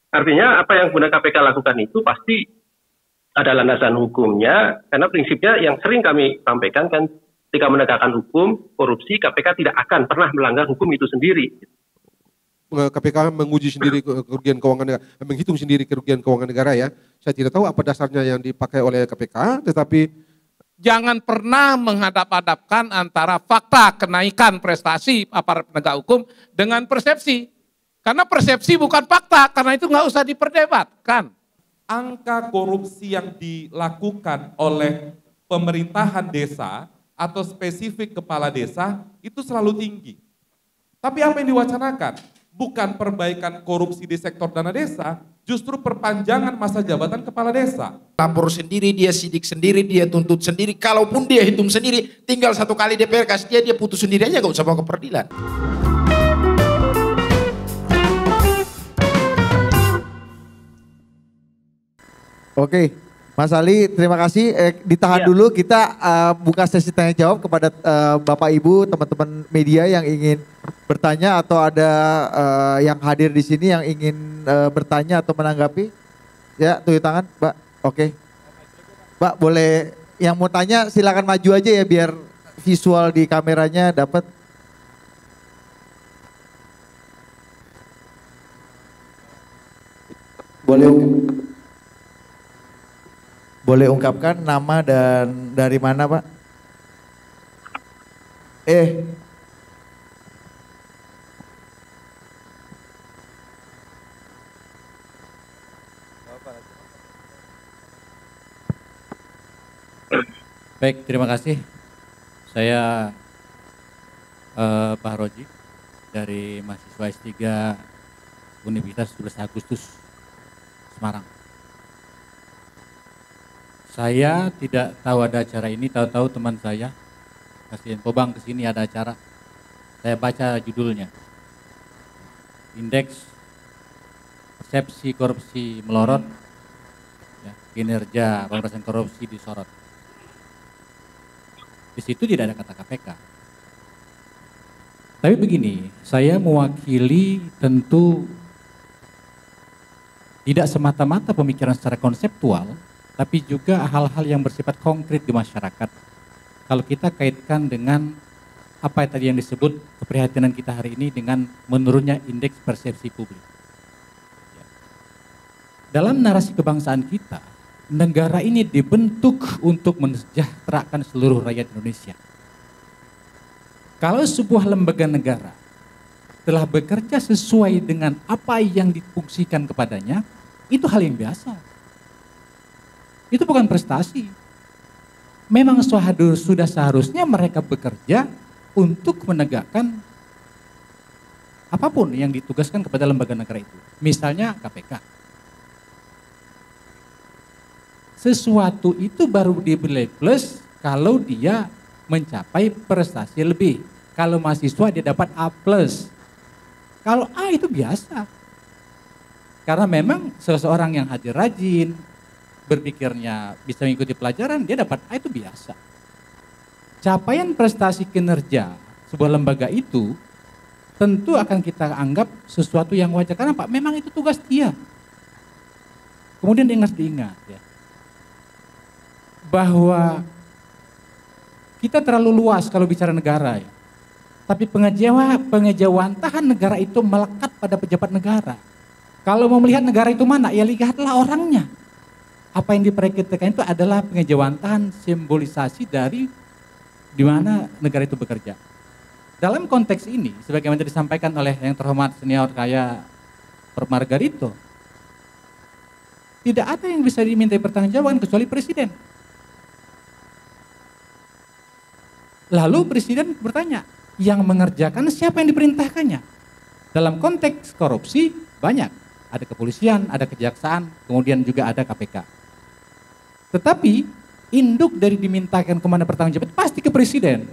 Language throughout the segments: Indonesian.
Artinya apa yang kemudian KPK lakukan itu pasti ada landasan hukumnya, karena prinsipnya yang sering kami sampaikan kan, ketika menegakkan hukum, korupsi, KPK tidak akan pernah melanggar hukum itu sendiri. KPK menguji sendiri kerugian keuangan negara, menghitung sendiri kerugian keuangan negara ya. Saya tidak tahu apa dasarnya yang dipakai oleh KPK, tetapi jangan pernah menghadap-hadapkan antara fakta kenaikan prestasi aparat penegak hukum dengan persepsi. Karena persepsi bukan fakta, karena itu nggak usah diperdebatkan. Angka korupsi yang dilakukan oleh pemerintahan desa atau spesifik kepala desa itu selalu tinggi. Tapi apa yang diwacanakan? Bukan perbaikan korupsi di sektor dana desa, justru perpanjangan masa jabatan kepala desa. Lapor sendiri, dia sidik sendiri, dia tuntut sendiri. Kalaupun dia hitung sendiri, tinggal satu kali DPR kasih dia putus sendiri aja, gak usah bawa ke peradilan. Oke, Mas Ali, terima kasih. Ditahan dulu, kita buka sesi tanya jawab kepada Bapak Ibu, teman-teman media yang ingin bertanya atau ada yang hadir di sini yang ingin bertanya atau menanggapi. Ya, tunjuk tangan, Mbak. Oke. Mbak, boleh yang mau tanya silakan maju aja ya biar visual di kameranya dapat. Boleh ungkapkan nama dan dari mana, Pak? Baik, terima kasih. Saya Pak Roji dari mahasiswa S3 Universitas 12 Agustus Semarang. Saya tidak tahu ada acara ini, tahu-tahu teman saya kasih info, Bang, kesini ada acara. Saya baca judulnya, Indeks Persepsi Korupsi Melorot, ya, kinerja pemberantasan korupsi disorot. Di situ tidak ada kata KPK. Tapi begini, saya mewakili tentu tidak semata-mata pemikiran secara konseptual, tapi juga hal-hal yang bersifat konkret di masyarakat. Kalau kita kaitkan dengan apa tadi yang disebut keprihatinan kita hari ini dengan menurunnya indeks persepsi publik. Dalam narasi kebangsaan kita, negara ini dibentuk untuk mensejahterakan seluruh rakyat Indonesia. Kalau sebuah lembaga negara telah bekerja sesuai dengan apa yang difungsikan kepadanya, itu hal yang biasa. Itu bukan prestasi. Memang sudah seharusnya mereka bekerja untuk menegakkan apapun yang ditugaskan kepada lembaga negara itu. Misalnya KPK. Sesuatu itu baru diberi plus kalau dia mencapai prestasi lebih. Kalau mahasiswa dia dapat A+. Kalau A itu biasa. Karena memang seseorang yang hadir rajin, berpikirnya bisa mengikuti pelajaran, dia dapat A itu biasa. Capaian prestasi kinerja sebuah lembaga itu tentu akan kita anggap sesuatu yang wajar. Karena Pak, memang itu tugas dia. Kemudian diingat ya, bahwa kita terlalu luas kalau bicara negara ya. Tapi pengejawantahan negara itu melekat pada pejabat negara. Kalau mau melihat negara itu mana, ya lihatlah orangnya. Apa yang diperkirakan itu adalah pengejawantahan simbolisasi dari di mana negara itu bekerja. Dalam konteks ini, sebagaimana disampaikan oleh yang terhormat senior kayak Prof. Margarito, tidak ada yang bisa dimintai pertanggungjawaban kecuali presiden. Lalu presiden bertanya, yang mengerjakan siapa yang diperintahkannya? Dalam konteks korupsi banyak, ada kepolisian, ada kejaksaan, kemudian juga ada KPK. Tetapi induk dari dimintakan kemana pertanggungjawaban pasti ke presiden.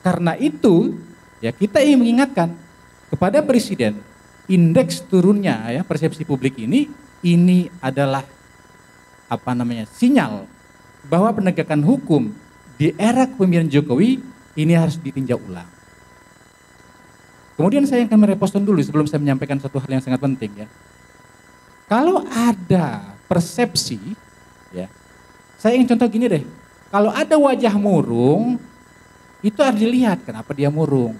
Karena itu ya kita ingin mengingatkan kepada presiden, indeks turunnya ya persepsi publik ini adalah sinyal bahwa penegakan hukum di era kepemimpinan Jokowi ini harus ditinjau ulang. Kemudian saya akan merespon dulu sebelum saya menyampaikan satu hal yang sangat penting ya. Kalau ada persepsi, ya, saya ingin contoh gini deh. Kalau ada wajah murung, itu harus dilihat kenapa dia murung.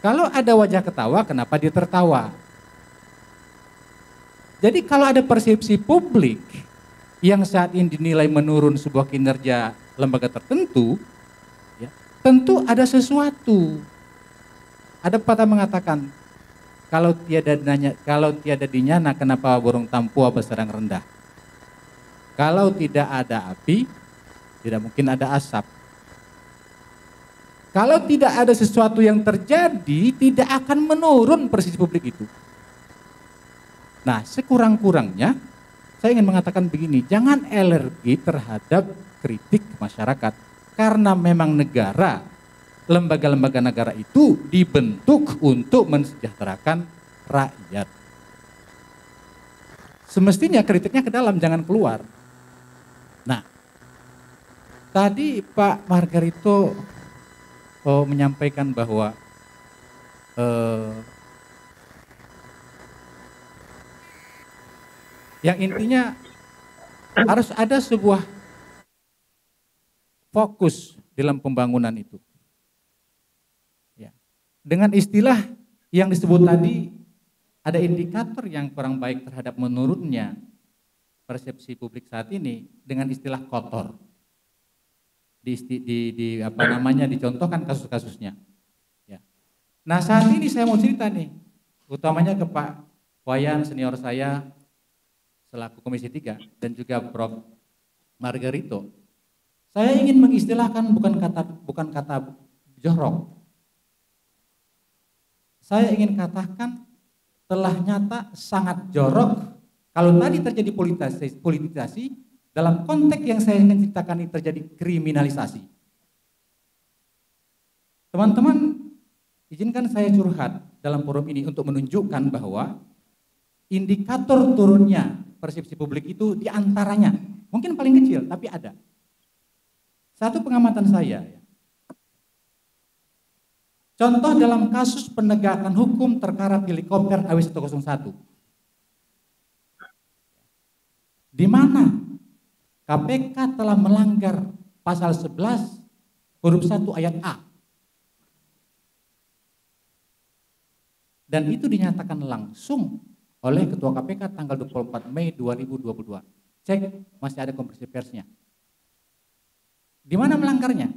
Kalau ada wajah ketawa, kenapa dia tertawa. Jadi kalau ada persepsi publik yang saat ini dinilai menurun sebuah kinerja lembaga tertentu, ya, tentu ada sesuatu. Ada pepatah mengatakan, kalau tiada dinyana, kenapa burung tampua berserang rendah? Kalau tidak ada api, tidak mungkin ada asap. Kalau tidak ada sesuatu yang terjadi, tidak akan menurun persepsi publik itu. Nah, sekurang-kurangnya, saya ingin mengatakan begini, jangan alergi terhadap kritik masyarakat. Karena memang negara, lembaga-lembaga negara itu dibentuk untuk mensejahterakan rakyat. Semestinya kritiknya ke dalam, jangan keluar. Nah, tadi Pak Margarito menyampaikan bahwa yang intinya harus ada sebuah fokus dalam pembangunan itu. Dengan istilah yang disebut tadi, ada indikator yang kurang baik terhadap menurunnya persepsi publik saat ini dengan istilah kotor. Dicontohkan kasus-kasusnya. Ya. Nah, saat ini saya mau cerita nih, utamanya ke Pak Wayan senior saya selaku Komisi 3 dan juga Prof. Margarito. Saya ingin mengistilahkan bukan kata jorok. Saya ingin katakan telah nyata sangat jorok kalau tadi terjadi politisasi dalam konteks yang saya ingin ceritakan ini terjadi kriminalisasi. Teman-teman, izinkan saya curhat dalam forum ini untuk menunjukkan bahwa indikator turunnya persepsi publik itu diantaranya, mungkin paling kecil tapi ada. Satu pengamatan saya, contoh dalam kasus penegakan hukum terkait helikopter AW101, di mana KPK telah melanggar pasal 11 huruf 1 ayat A. Dan itu dinyatakan langsung oleh Ketua KPK tanggal 24 Mei 2022. Cek, masih ada konferensi persnya. Di mana melanggarnya?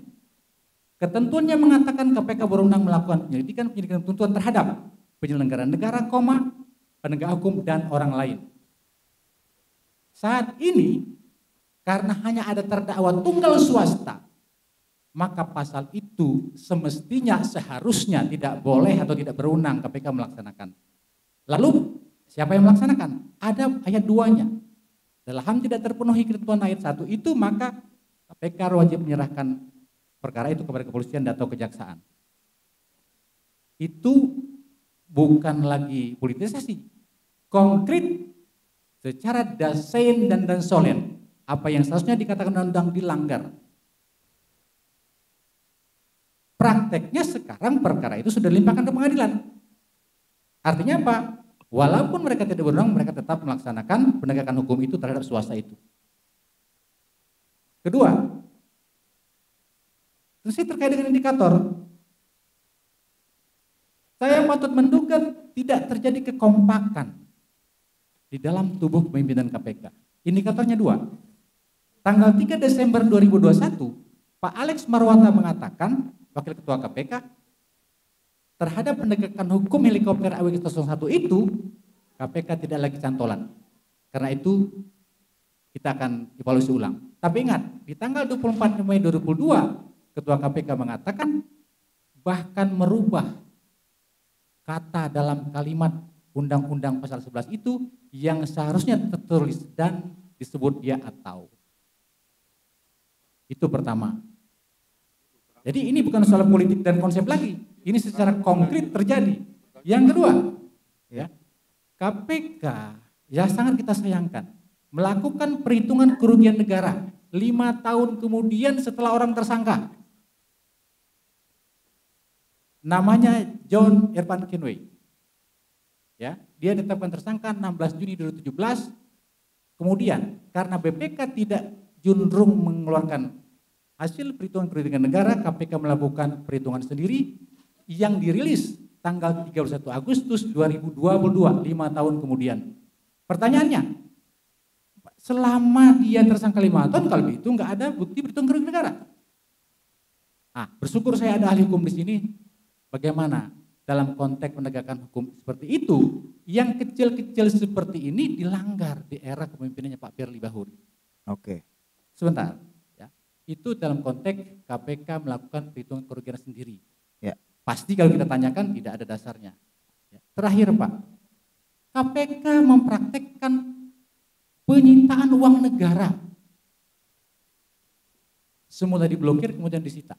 Ketentuannya mengatakan KPK berwenang melakukan penyelidikan tuntutan terhadap penyelenggara negara, penegak hukum, dan orang lain. Saat ini, karena hanya ada terdakwa tunggal swasta, maka pasal itu semestinya seharusnya tidak boleh atau tidak berwenang KPK melaksanakan. Lalu, siapa yang melaksanakan? Ada ayat 2-nya. Dalam tidak terpenuhi ketentuan ayat 1 itu, maka KPK wajib menyerahkan perkara itu kepada kepolisian atau kejaksaan. Itu bukan lagi politisasi. Konkret, secara dasain dan solen, apa yang seharusnya dikatakan undang-undang dilanggar. Prakteknya sekarang perkara itu sudah dilimpahkan ke pengadilan. Artinya apa? Walaupun mereka tidak berwenang, mereka tetap melaksanakan penegakan hukum itu terhadap swasta itu. Kedua, terkait dengan indikator, saya patut menduga tidak terjadi kekompakan di dalam tubuh pimpinan KPK. Indikatornya 2. Tanggal 3 Desember 2021, Pak Alex Marwata mengatakan, Wakil Ketua KPK, terhadap penegakan hukum helikopter AW101 itu, KPK tidak lagi cantolan. Karena itu, kita akan evaluasi ulang. Tapi ingat, di tanggal 24 Mei 2022, Ketua KPK mengatakan, bahkan merubah kata dalam kalimat Undang-Undang Pasal 11 itu, yang seharusnya tertulis dan disebut dia atau. Itu pertama. Jadi ini bukan soal politik dan konsep lagi. Ini secara konkret terjadi. Yang kedua, ya, KPK ya sangat kita sayangkan melakukan perhitungan kerugian negara 5 tahun kemudian setelah orang tersangka. Namanya John Irvan Kinway. ya, dia ditetapkan tersangka 16 Juni 2017. Kemudian karena BPK tidak junrung mengeluarkan hasil perhitungan kerugian negara, KPK melakukan perhitungan sendiri yang dirilis tanggal 31 Agustus 2022, 5 tahun kemudian. Pertanyaannya, selama dia tersangka 5 tahun, kalau itu nggak ada bukti perhitungan kerugian negara. Nah, bersyukur saya ada ahli hukum di sini. Bagaimana dalam konteks penegakan hukum seperti itu, yang kecil-kecil seperti ini dilanggar di era kepemimpinannya Pak Firly Bahuri. Oke. Sebentar, ya. Itu dalam konteks KPK melakukan perhitungan kerugian sendiri. Ya. Pasti kalau kita tanyakan tidak ada dasarnya. Ya. Terakhir Pak, KPK mempraktekkan penyitaan uang negara. Semula diblokir kemudian disita.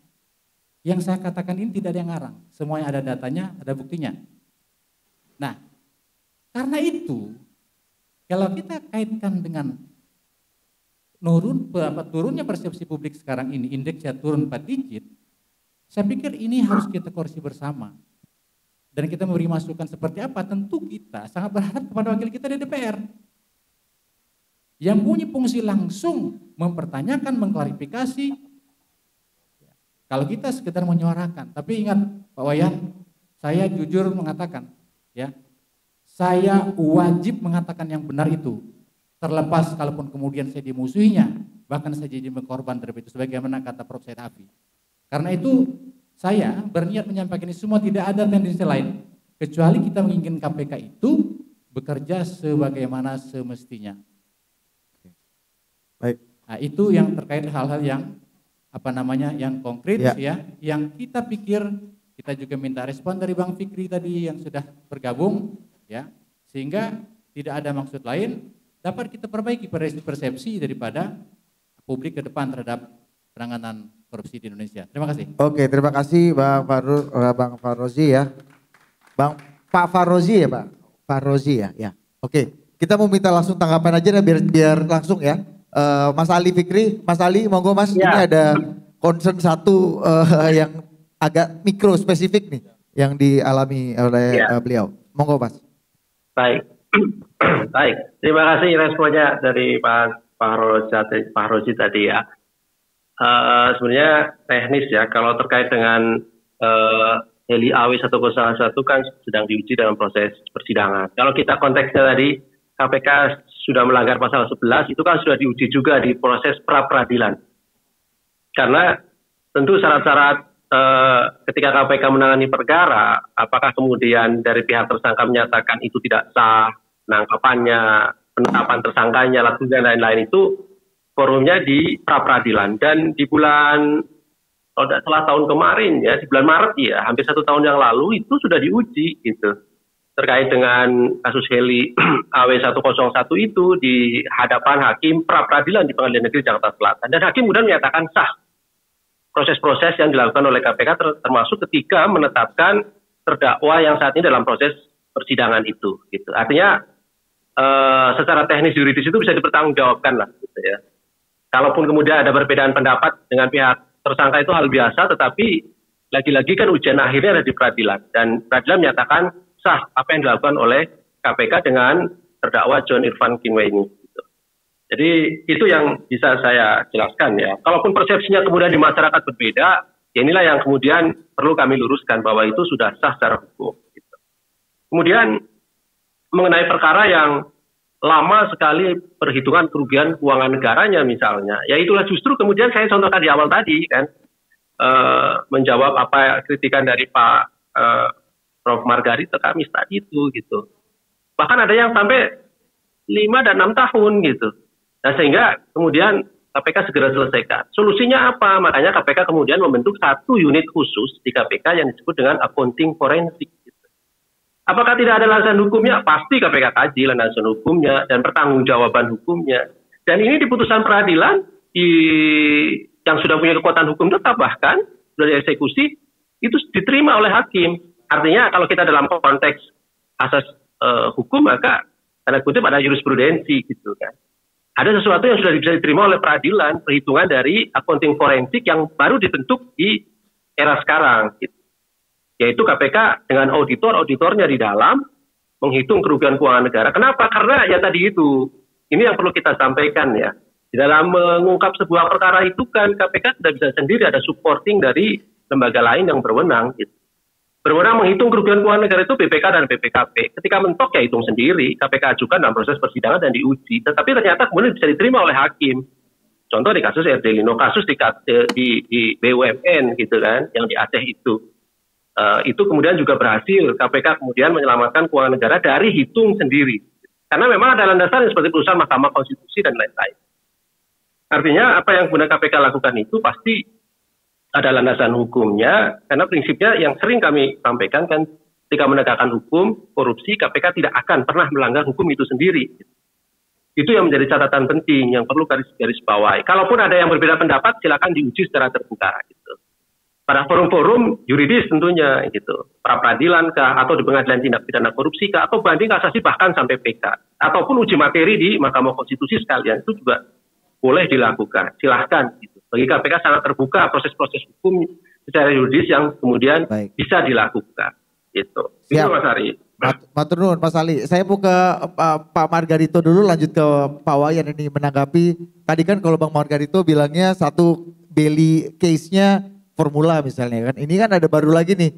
Yang saya katakan ini tidak ada yang ngarang, semuanya ada datanya, ada buktinya. Nah, karena itu, kalau kita kaitkan dengan turunnya persepsi publik sekarang ini, indeksnya turun 4 digit, saya pikir ini harus kita koreksi bersama. Dan kita memberi masukan seperti apa, tentu kita sangat berharap kepada wakil kita di DPR. Yang punya fungsi langsung mempertanyakan, mengklarifikasi. Kalau kita sekedar menyuarakan, tapi ingat Pak Wayan, saya jujur mengatakan, ya, saya wajib mengatakan yang benar itu, terlepas kalaupun kemudian saya dimusuhinya, bahkan saya jadi korban dari itu, sebagaimana kata Prof. Said Afi. Karena itu saya berniat menyampaikan ini semua, tidak ada tendensi lain, kecuali kita menginginkan KPK itu bekerja sebagaimana semestinya. Baik. Nah, itu yang terkait hal-hal yang yang konkret ya, yang kita pikir, kita juga minta respon dari Bang Fikri tadi yang sudah bergabung ya, sehingga tidak ada maksud lain, dapat kita perbaiki persepsi daripada publik ke depan terhadap penanganan korupsi di Indonesia. Terima kasih. Oke, terima kasih Bang Farozi ya. Pak Farozi ya, Pak Farozi ya. Ya. Oke, kita mau minta langsung tanggapan aja biar langsung ya. Mas Ali Fikri, Mas Ali, monggo Mas, ya. Ini ada concern satu yang agak mikro spesifik nih, yang dialami oleh beliau. Monggo Mas. Baik, baik. Terima kasih responnya dari Pak Rozi tadi ya. Sebenarnya teknis ya, kalau terkait dengan Heli AW 101 kan sedang diuji dalam proses persidangan. Kalau kita konteksnya tadi, KPK sudah melanggar pasal 11, itu kan sudah diuji juga di proses pra-peradilan. Karena tentu syarat-syarat ketika KPK menangani perkara, apakah kemudian dari pihak tersangka menyatakan itu tidak sah, penangkapannya, penetapan tersangkanya, dan lain-lain itu forumnya di pra-peradilan. Dan di bulan, kalau tidak salah tahun kemarin ya, di bulan Maret ya, hampir 1 tahun yang lalu itu sudah diuji gitu. Terkait dengan kasus Heli AW 101 itu di hadapan hakim pra-peradilan di Pengadilan Negeri Jakarta Selatan. Dan hakim kemudian menyatakan sah proses-proses yang dilakukan oleh KPK, termasuk ketika menetapkan terdakwa yang saat ini dalam proses persidangan itu. Gitu. Artinya secara teknis yuridis itu bisa dipertanggungjawabkan lah. Gitu ya. Kalaupun kemudian ada perbedaan pendapat dengan pihak tersangka itu hal biasa, tetapi lagi-lagi kan ujian akhirnya ada di peradilan. Dan peradilan menyatakan sah apa yang dilakukan oleh KPK dengan terdakwa John Irfan Kingway ini. Gitu. Jadi itu yang bisa saya jelaskan ya. Kalaupun persepsinya kemudian di masyarakat berbeda, ya inilah yang kemudian perlu kami luruskan bahwa itu sudah sah secara hukum. Gitu. Kemudian mengenai perkara yang lama sekali perhitungan kerugian keuangan negaranya misalnya, ya itulah justru kemudian saya contohkan di awal tadi kan, menjawab apa kritikan dari Pak Prof. Margarito Kamis tadi itu gitu. Bahkan ada yang sampai 5 dan 6 tahun gitu. Nah sehingga kemudian KPK segera selesaikan. Solusinya apa? Makanya KPK kemudian membentuk 1 unit khusus di KPK yang disebut dengan accounting forensik. Gitu. Apakah tidak ada landasan hukumnya? Pasti KPK kaji landasan hukumnya dan pertanggungjawaban hukumnya. Dan ini di putusan peradilan yang sudah punya kekuatan hukum tetap bahkan sudah dieksekusi itu diterima oleh hakim. Artinya kalau kita dalam konteks asas hukum maka tanda kutip ada jurisprudensi gitu kan. Ada sesuatu yang sudah bisa diterima oleh peradilan, perhitungan dari accounting forensik yang baru dibentuk di era sekarang gitu. Yaitu KPK dengan auditornya di dalam menghitung kerugian keuangan negara. Kenapa? Karena ya tadi itu, ini yang perlu kita sampaikan ya. Di dalam mengungkap sebuah perkara itu kan KPK tidak bisa sendiri, ada supporting dari lembaga lain yang berwenang. Gitu. Berwenang menghitung kerugian keuangan negara itu BPK dan BPKP. Ketika mentok ya hitung sendiri, KPK ajukan dalam proses persidangan dan diuji. Tetapi ternyata kemudian bisa diterima oleh hakim. Contoh di kasus RD Lino, kasus di BUMN gitu kan, yang di Aceh itu. Itu kemudian juga berhasil, KPK kemudian menyelamatkan keuangan negara dari hitung sendiri. Karena memang ada landasan seperti putusan Mahkamah Konstitusi dan lain-lain. Artinya apa yang kemudian KPK lakukan itu pasti ada landasan hukumnya, karena prinsipnya yang sering kami sampaikan kan, ketika menegakkan hukum, korupsi, KPK tidak akan pernah melanggar hukum itu sendiri. Itu yang menjadi catatan penting, yang perlu garis bawahi. Kalaupun ada yang berbeda pendapat, silakan diuji secara terbuka. Gitu. Pada forum-forum yuridis tentunya, gitu. Pra peradilan kah, atau di pengadilan tindak pidana korupsi kah, atau banding kasasi bahkan sampai PK. Ataupun uji materi di Mahkamah Konstitusi sekalian, itu juga boleh dilakukan. Silahkan. Gitu. Bagi KPK sangat terbuka proses-proses hukum secara yuridis yang kemudian bisa dilakukan. Gitu. Itu Mas Ari. Matur nuwun Mas Ali. Saya mau ke Pak Margarito dulu, lanjut ke Pak Wayan ini menanggapi. Tadi kan kalau Bang Margarito bilangnya satu Beli case-nya formula misalnya kan. Ini kan ada baru lagi nih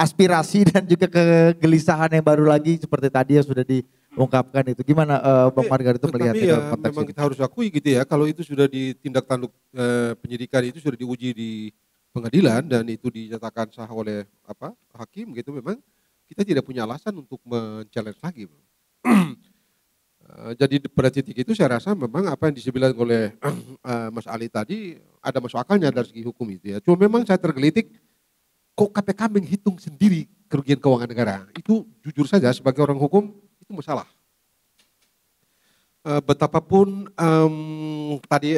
aspirasi dan juga kegelisahan yang baru lagi seperti tadi yang sudah diungkapkan itu. Gimana Bang Margarito melihat ya, dalam konteks memang ini? kita harus akui gitu ya, kalau itu sudah ditindak tanduk penyidikan, itu sudah diuji di pengadilan dan itu dinyatakan sah oleh hakim gitu, memang kita tidak punya alasan untuk men-challenge lagi. Jadi pada titik itu saya rasa memang apa yang dibilang oleh Mas Ali tadi ada masuk akalnya dari segi hukum itu ya. Cuma memang saya tergelitik, kok KPK menghitung sendiri kerugian keuangan negara. Itu jujur saja sebagai orang hukum itu masalah. Betapapun tadi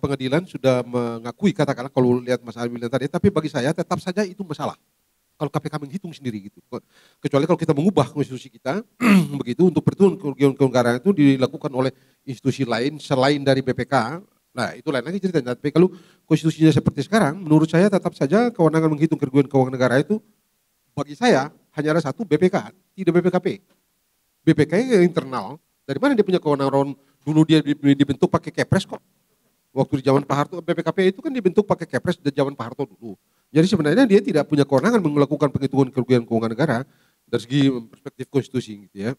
pengadilan sudah mengakui, katakanlah kalau lihat Mas Ali bilang tadi, tapi bagi saya tetap saja itu masalah. Kalau KPK menghitung sendiri gitu. Kecuali kalau kita mengubah konstitusi kita, begitu untuk perhitungan kerugian keuangan itu dilakukan oleh institusi lain selain dari BPK. Nah itu lain lagi ceritanya. Tapi kalau konstitusinya seperti sekarang, menurut saya tetap saja kewenangan menghitung kerugian keuangan negara itu bagi saya hanya ada satu, BPK, tidak BPKP. BPK yang internal, dari mana dia punya kewenangan? Dulu dia dibentuk pakai Kepres kok. Waktu di zaman Pak Harto, BPKP itu kan dibentuk pakai Kepres di zaman Pak Harto dulu. Jadi sebenarnya dia tidak punya kewenangan melakukan penghitungan kerugian keuangan negara dari segi perspektif konstitusi gitu ya.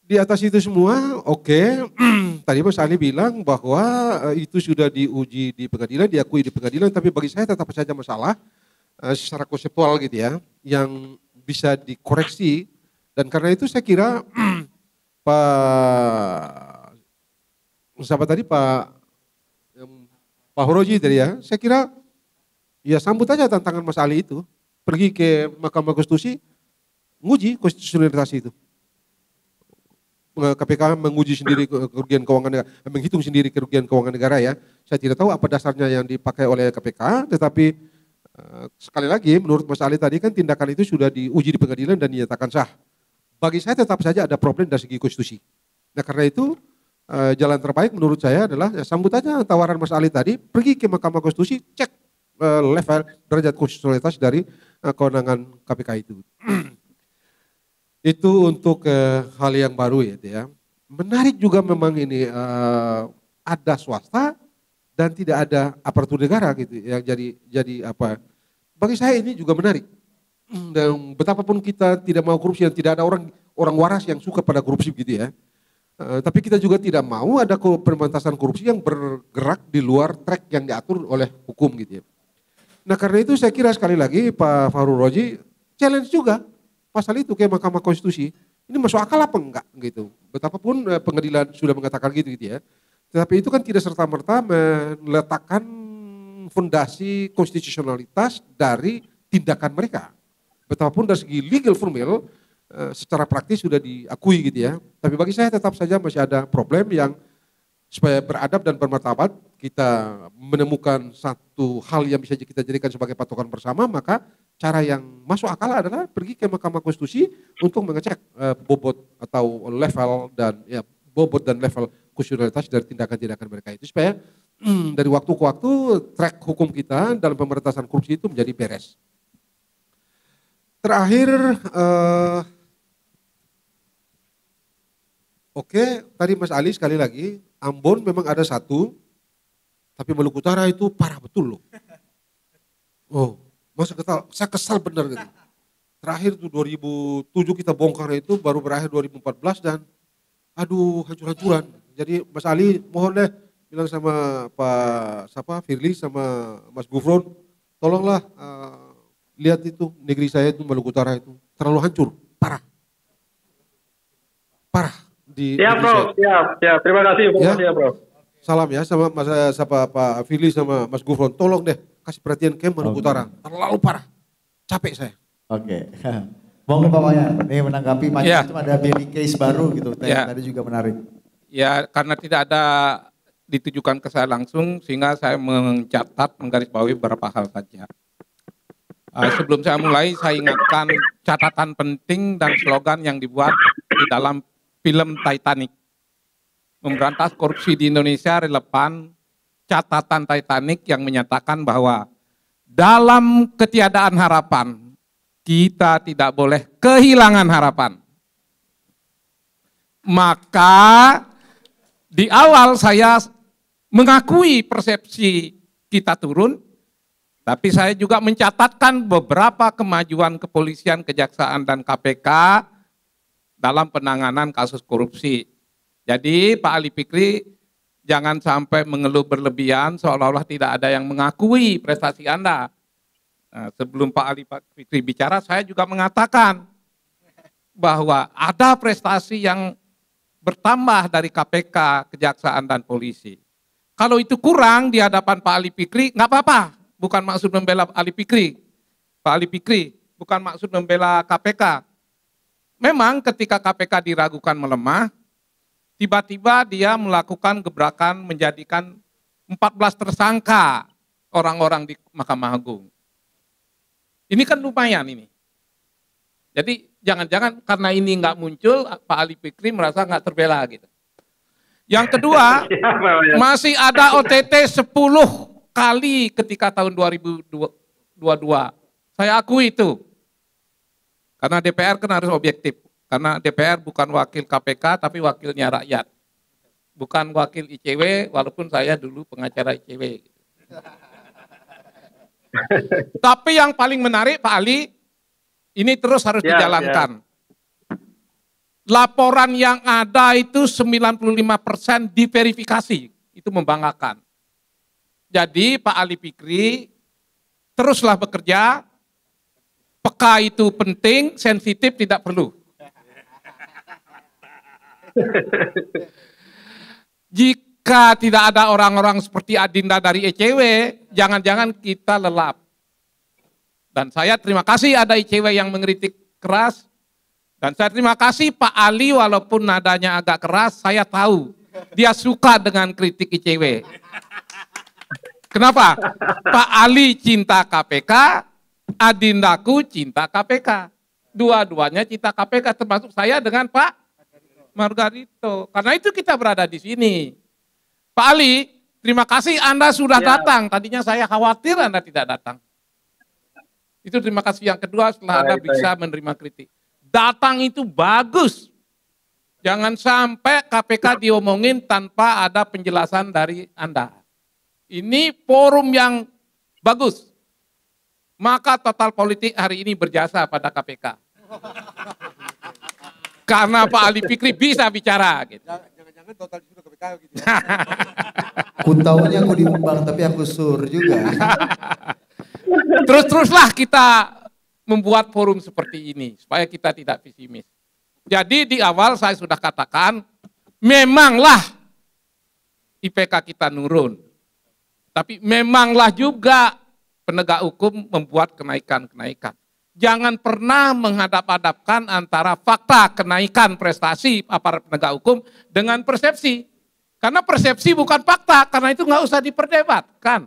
Di atas itu semua, oke. Tadi Mas Ali bilang bahwa itu sudah diuji di pengadilan, diakui di pengadilan, tapi bagi saya tetap saja masalah secara konseptual gitu ya, yang bisa dikoreksi. Dan karena itu saya kira Pak Horoji tadi ya, saya kira ya sambut aja tantangan Mas Ali itu, pergi ke Mahkamah Konstitusi, nguji konstitusionalitas itu. KPK menguji sendiri kerugian keuangan negara, menghitung sendiri kerugian keuangan negara ya. Saya tidak tahu apa dasarnya yang dipakai oleh KPK, tetapi sekali lagi menurut Mas Ali tadi kan tindakan itu sudah diuji di pengadilan dan dinyatakan sah. Bagi saya tetap saja ada problem dari segi konstitusi. Nah karena itu jalan terbaik menurut saya adalah ya, sambut aja tawaran Mas Ali tadi, pergi ke Mahkamah Konstitusi, cek level derajat konstitusionalitas dari kewenangan KPK itu. Itu untuk hal yang baru ya. Menarik juga memang ini ada swasta dan tidak ada aparatur negara gitu yang jadi apa. Bagi saya ini juga menarik. Dan betapapun kita tidak mau korupsi dan tidak ada orang waras yang suka pada korupsi gitu ya. Tapi kita juga tidak mau ada pemberantasan korupsi yang bergerak di luar track yang diatur oleh hukum gitu ya. Nah karena itu saya kira sekali lagi Pak Fahrul Roji challenge juga pasal itu ke Mahkamah Konstitusi. Ini masuk akal apa enggak gitu. Betapapun pengadilan sudah mengatakan gitu ya. Tetapi itu kan tidak serta-merta meletakkan fondasi konstitusionalitas dari tindakan mereka. Betapapun dari segi legal formal secara praktis sudah diakui gitu ya. Tapi bagi saya tetap saja masih ada problem yang supaya beradab dan bermartabat kita menemukan satu hal yang bisa kita jadikan sebagai patokan bersama, maka cara yang masuk akal adalah pergi ke Mahkamah Konstitusi untuk mengecek bobot atau level dan ya bobot dan level konstitusionalitas dari tindakan-tindakan mereka itu supaya dari waktu ke waktu track hukum kita dalam pemberantasan korupsi itu menjadi beres. Terakhir, oke, tadi Mas Ali sekali lagi, Ambon memang ada satu, tapi Maluku Utara itu parah betul loh. Oh, masa saya kesal benar gitu. Terakhir tuh 2007 kita bongkar itu, baru berakhir 2014 dan aduh hancur-hancuran. Jadi Mas Ali mohon deh bilang sama Pak Firly sama Mas Gufron, tolonglah lihat itu negeri saya itu Maluku Utara itu terlalu hancur, parah. Parah di Siap, Bro. Siap. Terima kasih informasinya, ya, Bro. salam ya sama Pak Firly sama Mas Gufron, tolong deh kasih perhatian ke Maluku Utara, terlalu parah. Capek saya. Oke. Monggo Pak Wayan, ini menanggapi Ya. macam ada BNI case baru gitu, Ya. tadi juga menarik. Ya, karena tidak ada ditujukan ke saya langsung, sehingga saya mencatat, menggarisbawahi beberapa hal saja. Sebelum saya mulai, saya ingatkan catatan penting dan slogan yang dibuat di dalam film Titanic. Memberantas korupsi di Indonesia relevan catatan Titanic yang menyatakan bahwa dalam ketiadaan harapan, kita tidak boleh kehilangan harapan. Maka di awal saya mengakui persepsi kita turun, tapi saya juga mencatatkan beberapa kemajuan kepolisian, kejaksaan, dan KPK dalam penanganan kasus korupsi. Jadi Pak Ali Fikri jangan sampai mengeluh berlebihan seolah-olah tidak ada yang mengakui prestasi Anda. Nah, sebelum Pak Ali Fikri bicara, saya juga mengatakan bahwa ada prestasi yang bertambah dari KPK, Kejaksaan, dan Polisi. Kalau itu kurang di hadapan Pak Ali Fikri, nggak apa-apa. Bukan maksud membela Ali Fikri. Pak Ali Fikri, bukan maksud membela KPK. Memang ketika KPK diragukan melemah, tiba-tiba dia melakukan gebrakan menjadikan 14 tersangka orang-orang di Mahkamah Agung. Ini kan lumayan ini. Jadi jangan-jangan karena ini nggak muncul, Pak Ali Fikri merasa nggak terbela gitu. Yang kedua, masih ada OTT 10 kali ketika tahun 2022. Saya akui itu. Karena DPR kan harus objektif. Karena DPR bukan wakil KPK tapi wakilnya rakyat. Bukan wakil ICW walaupun saya dulu pengacara ICW. Tapi yang paling menarik Pak Ali, ini terus harus dijalankan. Laporan yang ada itu 95% diverifikasi, itu membanggakan. Jadi Pak Ali Fikri teruslah bekerja, peka itu penting, sensitif tidak perlu. Jika tidak ada orang-orang seperti Adinda dari ECW, jangan-jangan kita lelap. Dan saya terima kasih ada ICW yang mengkritik keras. Dan saya terima kasih Pak Ali walaupun nadanya agak keras, saya tahu dia suka dengan kritik ICW. Kenapa? Pak Ali cinta KPK, Adindaku cinta KPK. Dua-duanya cinta KPK termasuk saya dengan Pak Margarito. Karena itu kita berada di sini. Pak Ali, terima kasih Anda sudah datang. Tadinya saya khawatir Anda tidak datang. Itu terima kasih yang kedua setelah Anda bisa menerima kritik. Datang itu bagus. Jangan sampai KPK diomongin tanpa ada penjelasan dari Anda. Ini forum yang bagus. Maka Total Politik hari ini berjasa pada KPK. Karena Pak Ali Fikri bisa bicara. Gitu. Jangan-jangan Total disuruh KPK gitu ya. Ku taunya aku diumbang tapi aku sur juga. Terus-teruslah kita membuat forum seperti ini supaya kita tidak pesimis. Jadi di awal saya sudah katakan memanglah IPK kita nurun. Tapi memanglah juga penegak hukum membuat kenaikan-kenaikan. Jangan pernah menghadap-hadapkan antara fakta kenaikan prestasi aparat penegak hukum dengan persepsi. Karena persepsi bukan fakta, karena itu nggak usah diperdebatkan.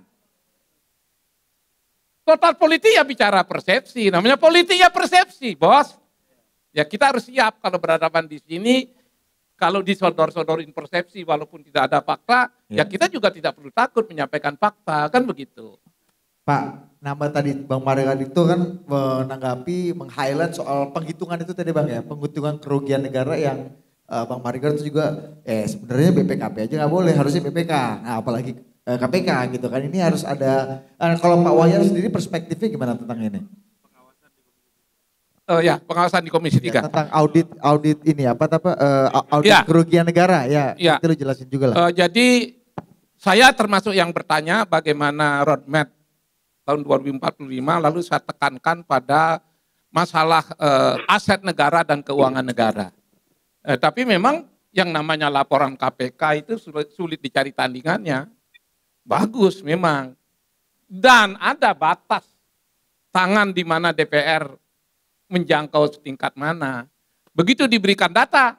Total Politik ya bicara persepsi, namanya politik ya persepsi, bos. Ya kita harus siap kalau berhadapan di sini, kalau disodor-sodorin persepsi walaupun tidak ada fakta, ya kita juga tidak perlu takut menyampaikan fakta, kan begitu. Pak, nama tadi Bang Maregan itu kan menanggapi, meng-highlight soal penghitungan itu tadi Bang ya, penghitungan kerugian negara yang Bang Maregan itu juga sebenarnya BPKP aja nggak boleh, harusnya BPK. Nah, apalagi KPK gitu kan. Ini harus ada, kalau Pak Wayan sendiri perspektifnya gimana tentang ini? Ya, pengawasan di Komisi 3. Ya, tentang audit ini audit Ya. kerugian negara ya. Ya. Itu lu jelasin juga lah. Jadi saya termasuk yang bertanya bagaimana roadmap tahun 2045, lalu saya tekankan pada masalah aset negara dan keuangan negara. Tapi memang yang namanya laporan KPK itu sulit dicari tandingannya. Bagus memang. Dan ada batas tangan di mana DPR menjangkau setingkat mana. Begitu diberikan data,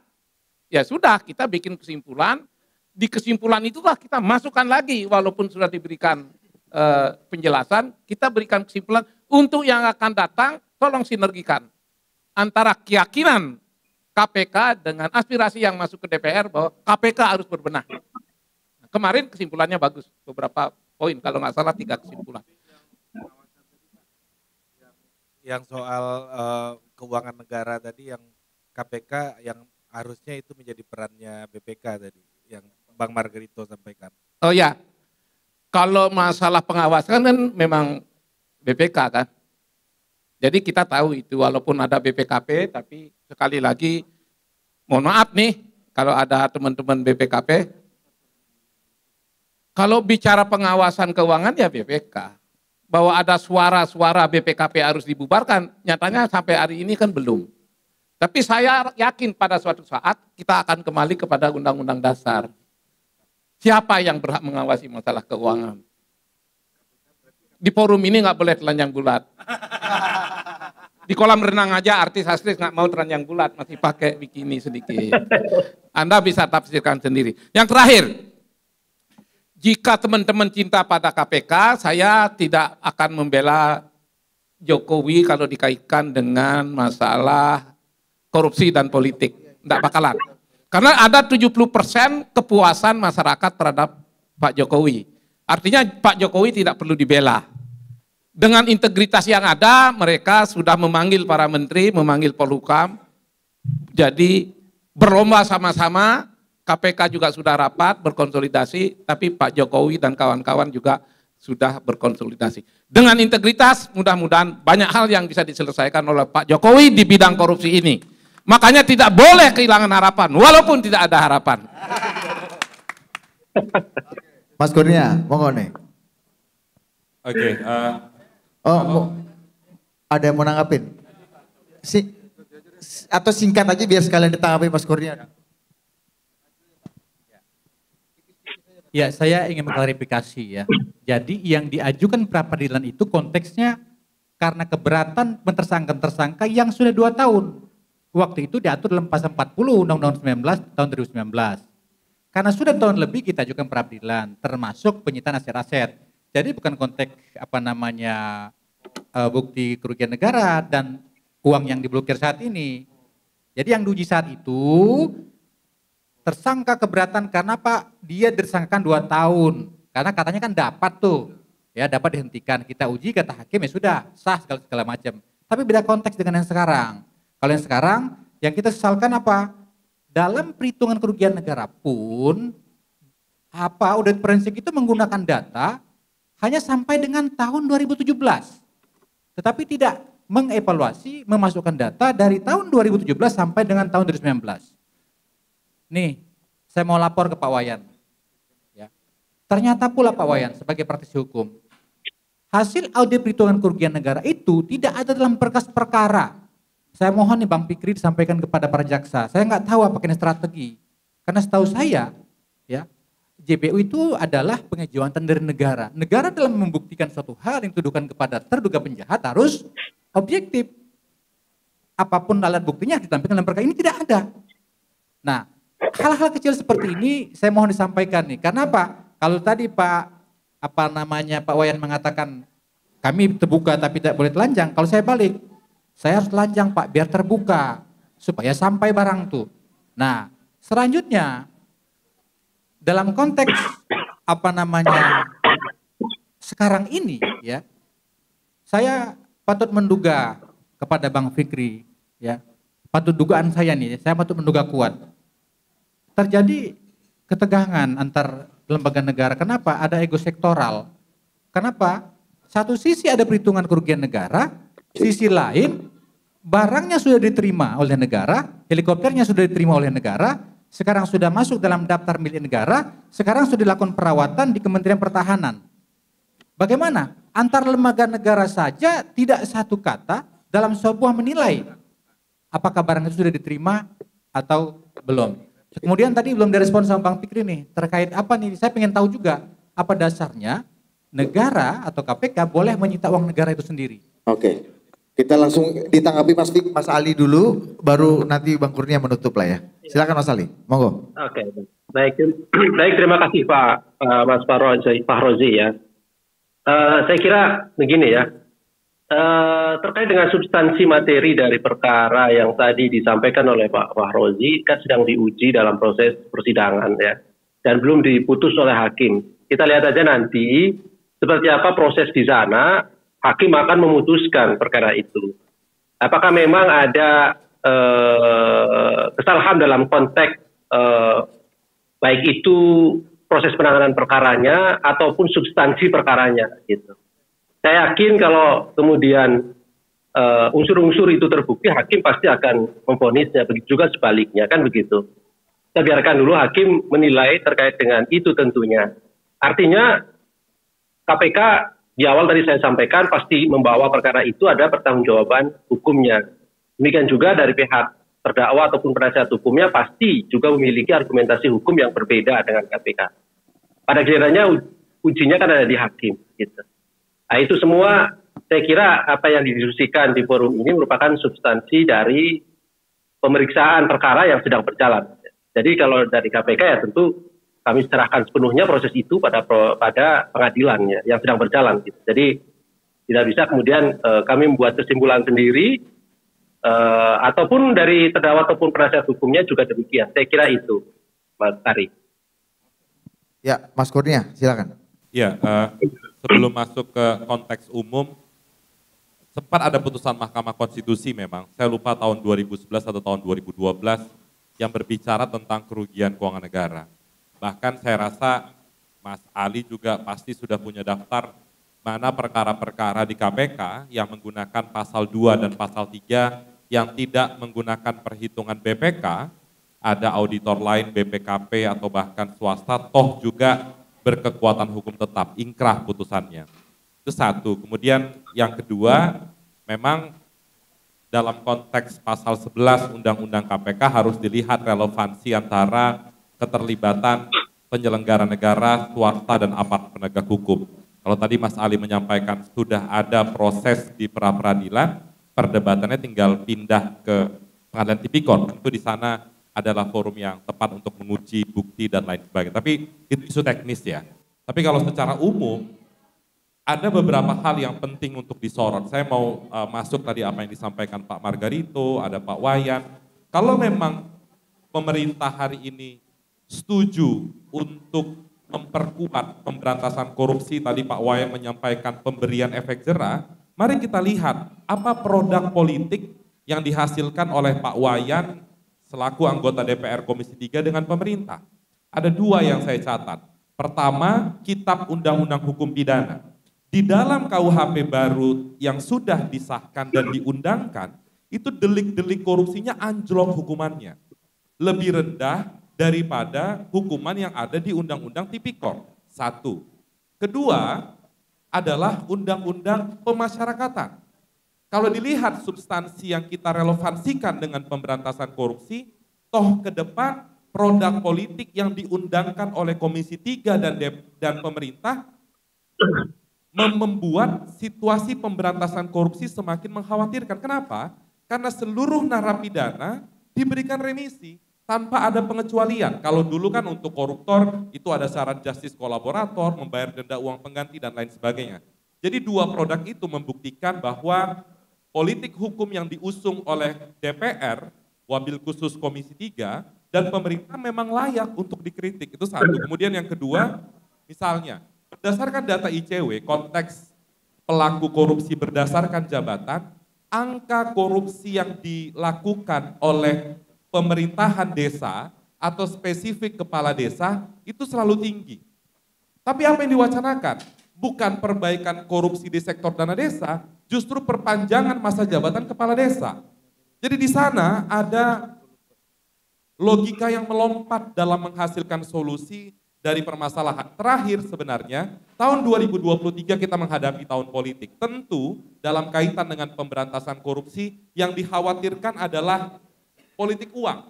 ya sudah kita bikin kesimpulan, di kesimpulan itulah kita masukkan lagi walaupun sudah diberikan penjelasan, kita berikan kesimpulan untuk yang akan datang, tolong sinergikan antara keyakinan KPK dengan aspirasi yang masuk ke DPR bahwa KPK harus berbenah. Kemarin kesimpulannya bagus, beberapa poin, kalau nggak salah 3 kesimpulan. Yang soal keuangan negara tadi, yang KPK yang harusnya itu menjadi perannya BPK tadi, yang Bang Margarito sampaikan. Oh ya, kalau masalah pengawasan kan memang BPK kan. Jadi kita tahu itu walaupun ada BPKP, tapi sekali lagi mohon maaf nih kalau ada teman-teman BPKP, kalau bicara pengawasan keuangan ya BPK. Bahwa ada suara-suara BPKP harus dibubarkan, nyatanya sampai hari ini kan belum. Tapi saya yakin pada suatu saat kita akan kembali kepada Undang-Undang Dasar. Siapa yang berhak mengawasi masalah keuangan? Di forum ini nggak boleh telanjang bulat. Di kolam renang aja artis-artis nggak mau telanjang bulat, masih pakai bikini sedikit. Anda bisa tafsirkan sendiri. Yang terakhir, jika teman-teman cinta pada KPK, saya tidak akan membela Jokowi kalau dikaitkan dengan masalah korupsi dan politik. Tidak bakalan. Karena ada 70% kepuasan masyarakat terhadap Pak Jokowi. Artinya Pak Jokowi tidak perlu dibela. Dengan integritas yang ada, mereka sudah memanggil para menteri, memanggil Polhukam. Jadi berlomba sama-sama, KPK juga sudah rapat, berkonsolidasi, tapi Pak Jokowi dan kawan-kawan juga sudah berkonsolidasi. Dengan integritas, mudah-mudahan banyak hal yang bisa diselesaikan oleh Pak Jokowi di bidang korupsi ini. Makanya tidak boleh kehilangan harapan, walaupun tidak ada harapan. Mas Kurnia, monggo nih. Oke, Ada yang mau nanggapin? Atau singkat aja biar sekalian ditanggapi Mas Kurnia. Ya, saya ingin mengklarifikasi ya. Jadi yang diajukan pra peradilan itu konteksnya karena keberatan tersangka yang sudah 2 tahun. Waktu itu diatur dalam pasal 40 Undang-Undang 19 tahun 2019. Karena sudah tahun lebih kita ajukan pra peradilan, termasuk penyitaan aset-aset. Jadi bukan konteks bukti kerugian negara dan uang yang diblokir saat ini. Jadi yang diuji saat itu tersangka keberatan karena Pak dia disangkakan 2 tahun. Karena katanya kan dapat tuh, ya dapat dihentikan. Kita uji kata hakim ya sudah sah segala macam. Tapi beda konteks dengan yang sekarang. Kalau yang sekarang yang kita sesalkan apa? Dalam perhitungan kerugian negara pun audit forensik itu menggunakan data hanya sampai dengan tahun 2017. Tetapi tidak mengevaluasi, memasukkan data dari tahun 2017 sampai dengan tahun 2019. Nih, saya mau lapor ke Pak Wayan. Ya. Ternyata pula Pak Wayan sebagai praktisi hukum, hasil audit perhitungan kerugian negara itu tidak ada dalam berkas perkara. Saya mohon nih Bang Fikri disampaikan kepada para jaksa. Saya nggak tahu apakah ini strategi. Karena setahu saya, ya JPU itu adalah pengajuan dari negara. Negara dalam membuktikan suatu hal yang dituduhkan kepada terduga penjahat harus objektif. Apapun alat buktinya ditampilkan dalam perkara ini tidak ada. Nah, hal-hal kecil seperti ini saya mohon disampaikan nih. Karena apa? Kalau tadi Pak Wayan mengatakan kami terbuka tapi tidak boleh telanjang. Kalau saya balik, saya harus telanjang Pak biar terbuka supaya sampai barang tuh. Nah, selanjutnya dalam konteks sekarang ini ya, Saya patut menduga kepada Bang Fikri, ya, patut dugaan saya nih, saya patut menduga kuat. Terjadi ketegangan antar lembaga negara. Kenapa? Ada ego sektoral. Kenapa? Satu sisi ada perhitungan kerugian negara, sisi lain barangnya sudah diterima oleh negara, helikopternya sudah diterima oleh negara, sekarang sudah masuk dalam daftar milik negara, sekarang sudah dilakukan perawatan di Kementerian Pertahanan. Bagaimana? Antar lembaga negara saja tidak satu kata dalam sebuah menilai apakah barang itu sudah diterima atau belum. Kemudian tadi belum direspon sama Bang Fikri nih, terkait apa nih, saya pengen tahu juga apa dasarnya negara atau KPK boleh menyita uang negara itu sendiri. Oke, kita langsung ditanggapi Mas Ali dulu, baru nanti Bang Kurnia menutup lah ya. Silakan Mas Ali, monggo. Oke, baik, baik, terima kasih Pak Mas Fahrozi ya. Saya kira begini ya, terkait dengan substansi materi dari perkara yang tadi disampaikan oleh Pak Fahrozi kan sedang diuji dalam proses persidangan ya, dan belum diputus oleh hakim. Kita lihat aja nanti seperti apa proses di sana, hakim akan memutuskan perkara itu. Apakah memang ada kesalahan dalam konteks baik itu proses penanganan perkaranya ataupun substansi perkaranya gitu. Saya yakin kalau kemudian unsur-unsur itu terbukti, hakim pasti akan memvonisnya. Begitu juga sebaliknya, kan begitu. Kita biarkan dulu hakim menilai terkait dengan itu tentunya. Artinya KPK di awal tadi saya sampaikan pasti membawa perkara itu ada pertanggungjawaban hukumnya. Demikian juga dari pihak terdakwa ataupun penasihat hukumnya pasti juga memiliki argumentasi hukum yang berbeda dengan KPK. Pada gilirannya ujinya kan ada di hakim. Gitu. Nah itu semua saya kira apa yang didiskusikan di forum ini merupakan substansi dari pemeriksaan perkara yang sedang berjalan. Jadi kalau dari KPK ya tentu kami serahkan sepenuhnya proses itu pada pengadilan yang sedang berjalan. Gitu. Jadi tidak bisa kemudian kami membuat kesimpulan sendiri ataupun dari terdakwa ataupun penasihat hukumnya juga demikian. Saya kira itu, Mas Ari. Ya, Mas Kurnia, silakan. Ya, sebelum masuk ke konteks umum, sempat ada putusan Mahkamah Konstitusi memang, saya lupa tahun 2011 atau tahun 2012, yang berbicara tentang kerugian keuangan negara. Bahkan saya rasa Mas Ali juga pasti sudah punya daftar mana perkara-perkara di KPK yang menggunakan pasal 2 dan pasal 3 yang tidak menggunakan perhitungan BPK, ada auditor lain BPKP atau bahkan swasta, toh juga berkekuatan hukum tetap, ingkrah putusannya. Itu satu. Kemudian yang kedua, memang dalam konteks pasal 11 Undang-Undang KPK harus dilihat relevansi antara keterlibatan penyelenggara negara, swasta, dan aparat penegak hukum. Kalau tadi Mas Ali menyampaikan sudah ada proses di pra-peradilan, perdebatannya tinggal pindah ke pengadilan tipikor. Tentu di sana adalah forum yang tepat untuk menguji bukti dan lain sebagainya. Tapi itu isu teknis ya. Tapi kalau secara umum, ada beberapa hal yang penting untuk disorot. Saya mau masuk tadi apa yang disampaikan Pak Margarito, ada Pak Wayan. Kalau memang pemerintah hari ini setuju untuk memperkuat pemberantasan korupsi, tadi Pak Wayan menyampaikan pemberian efek jera, mari kita lihat apa produk politik yang dihasilkan oleh Pak Wayan selaku anggota DPR Komisi 3 dengan pemerintah. Ada dua yang saya catat. Pertama, Kitab Undang-Undang Hukum Pidana. Di dalam KUHP baru yang sudah disahkan dan diundangkan, itu delik-delik korupsinya anjlok hukumannya. Lebih rendah daripada hukuman yang ada di Undang-Undang Tipikor. Satu. Kedua, adalah Undang-Undang Pemasyarakatan. Kalau dilihat substansi yang kita relevansikan dengan pemberantasan korupsi, toh ke depan produk politik yang diundangkan oleh Komisi 3 dan pemerintah membuat situasi pemberantasan korupsi semakin mengkhawatirkan. Kenapa? Karena seluruh narapidana diberikan remisi tanpa ada pengecualian. Kalau dulu kan untuk koruptor itu ada syarat justice kolaborator, membayar denda uang pengganti dan lain sebagainya. Jadi dua produk itu membuktikan bahwa politik hukum yang diusung oleh DPR, wabil khusus Komisi 3, dan pemerintah memang layak untuk dikritik. Itu satu. Kemudian yang kedua, misalnya, berdasarkan data ICW, konteks pelaku korupsi berdasarkan jabatan, angka korupsi yang dilakukan oleh pemerintahan desa atau spesifik kepala desa itu selalu tinggi. Tapi apa yang diwacanakan? Bukan perbaikan korupsi di sektor dana desa, justru perpanjangan masa jabatan kepala desa. Jadi di sana ada logika yang melompat dalam menghasilkan solusi dari permasalahan. Terakhir sebenarnya, tahun 2023 kita menghadapi tahun politik. Tentu dalam kaitan dengan pemberantasan korupsi yang dikhawatirkan adalah politik uang.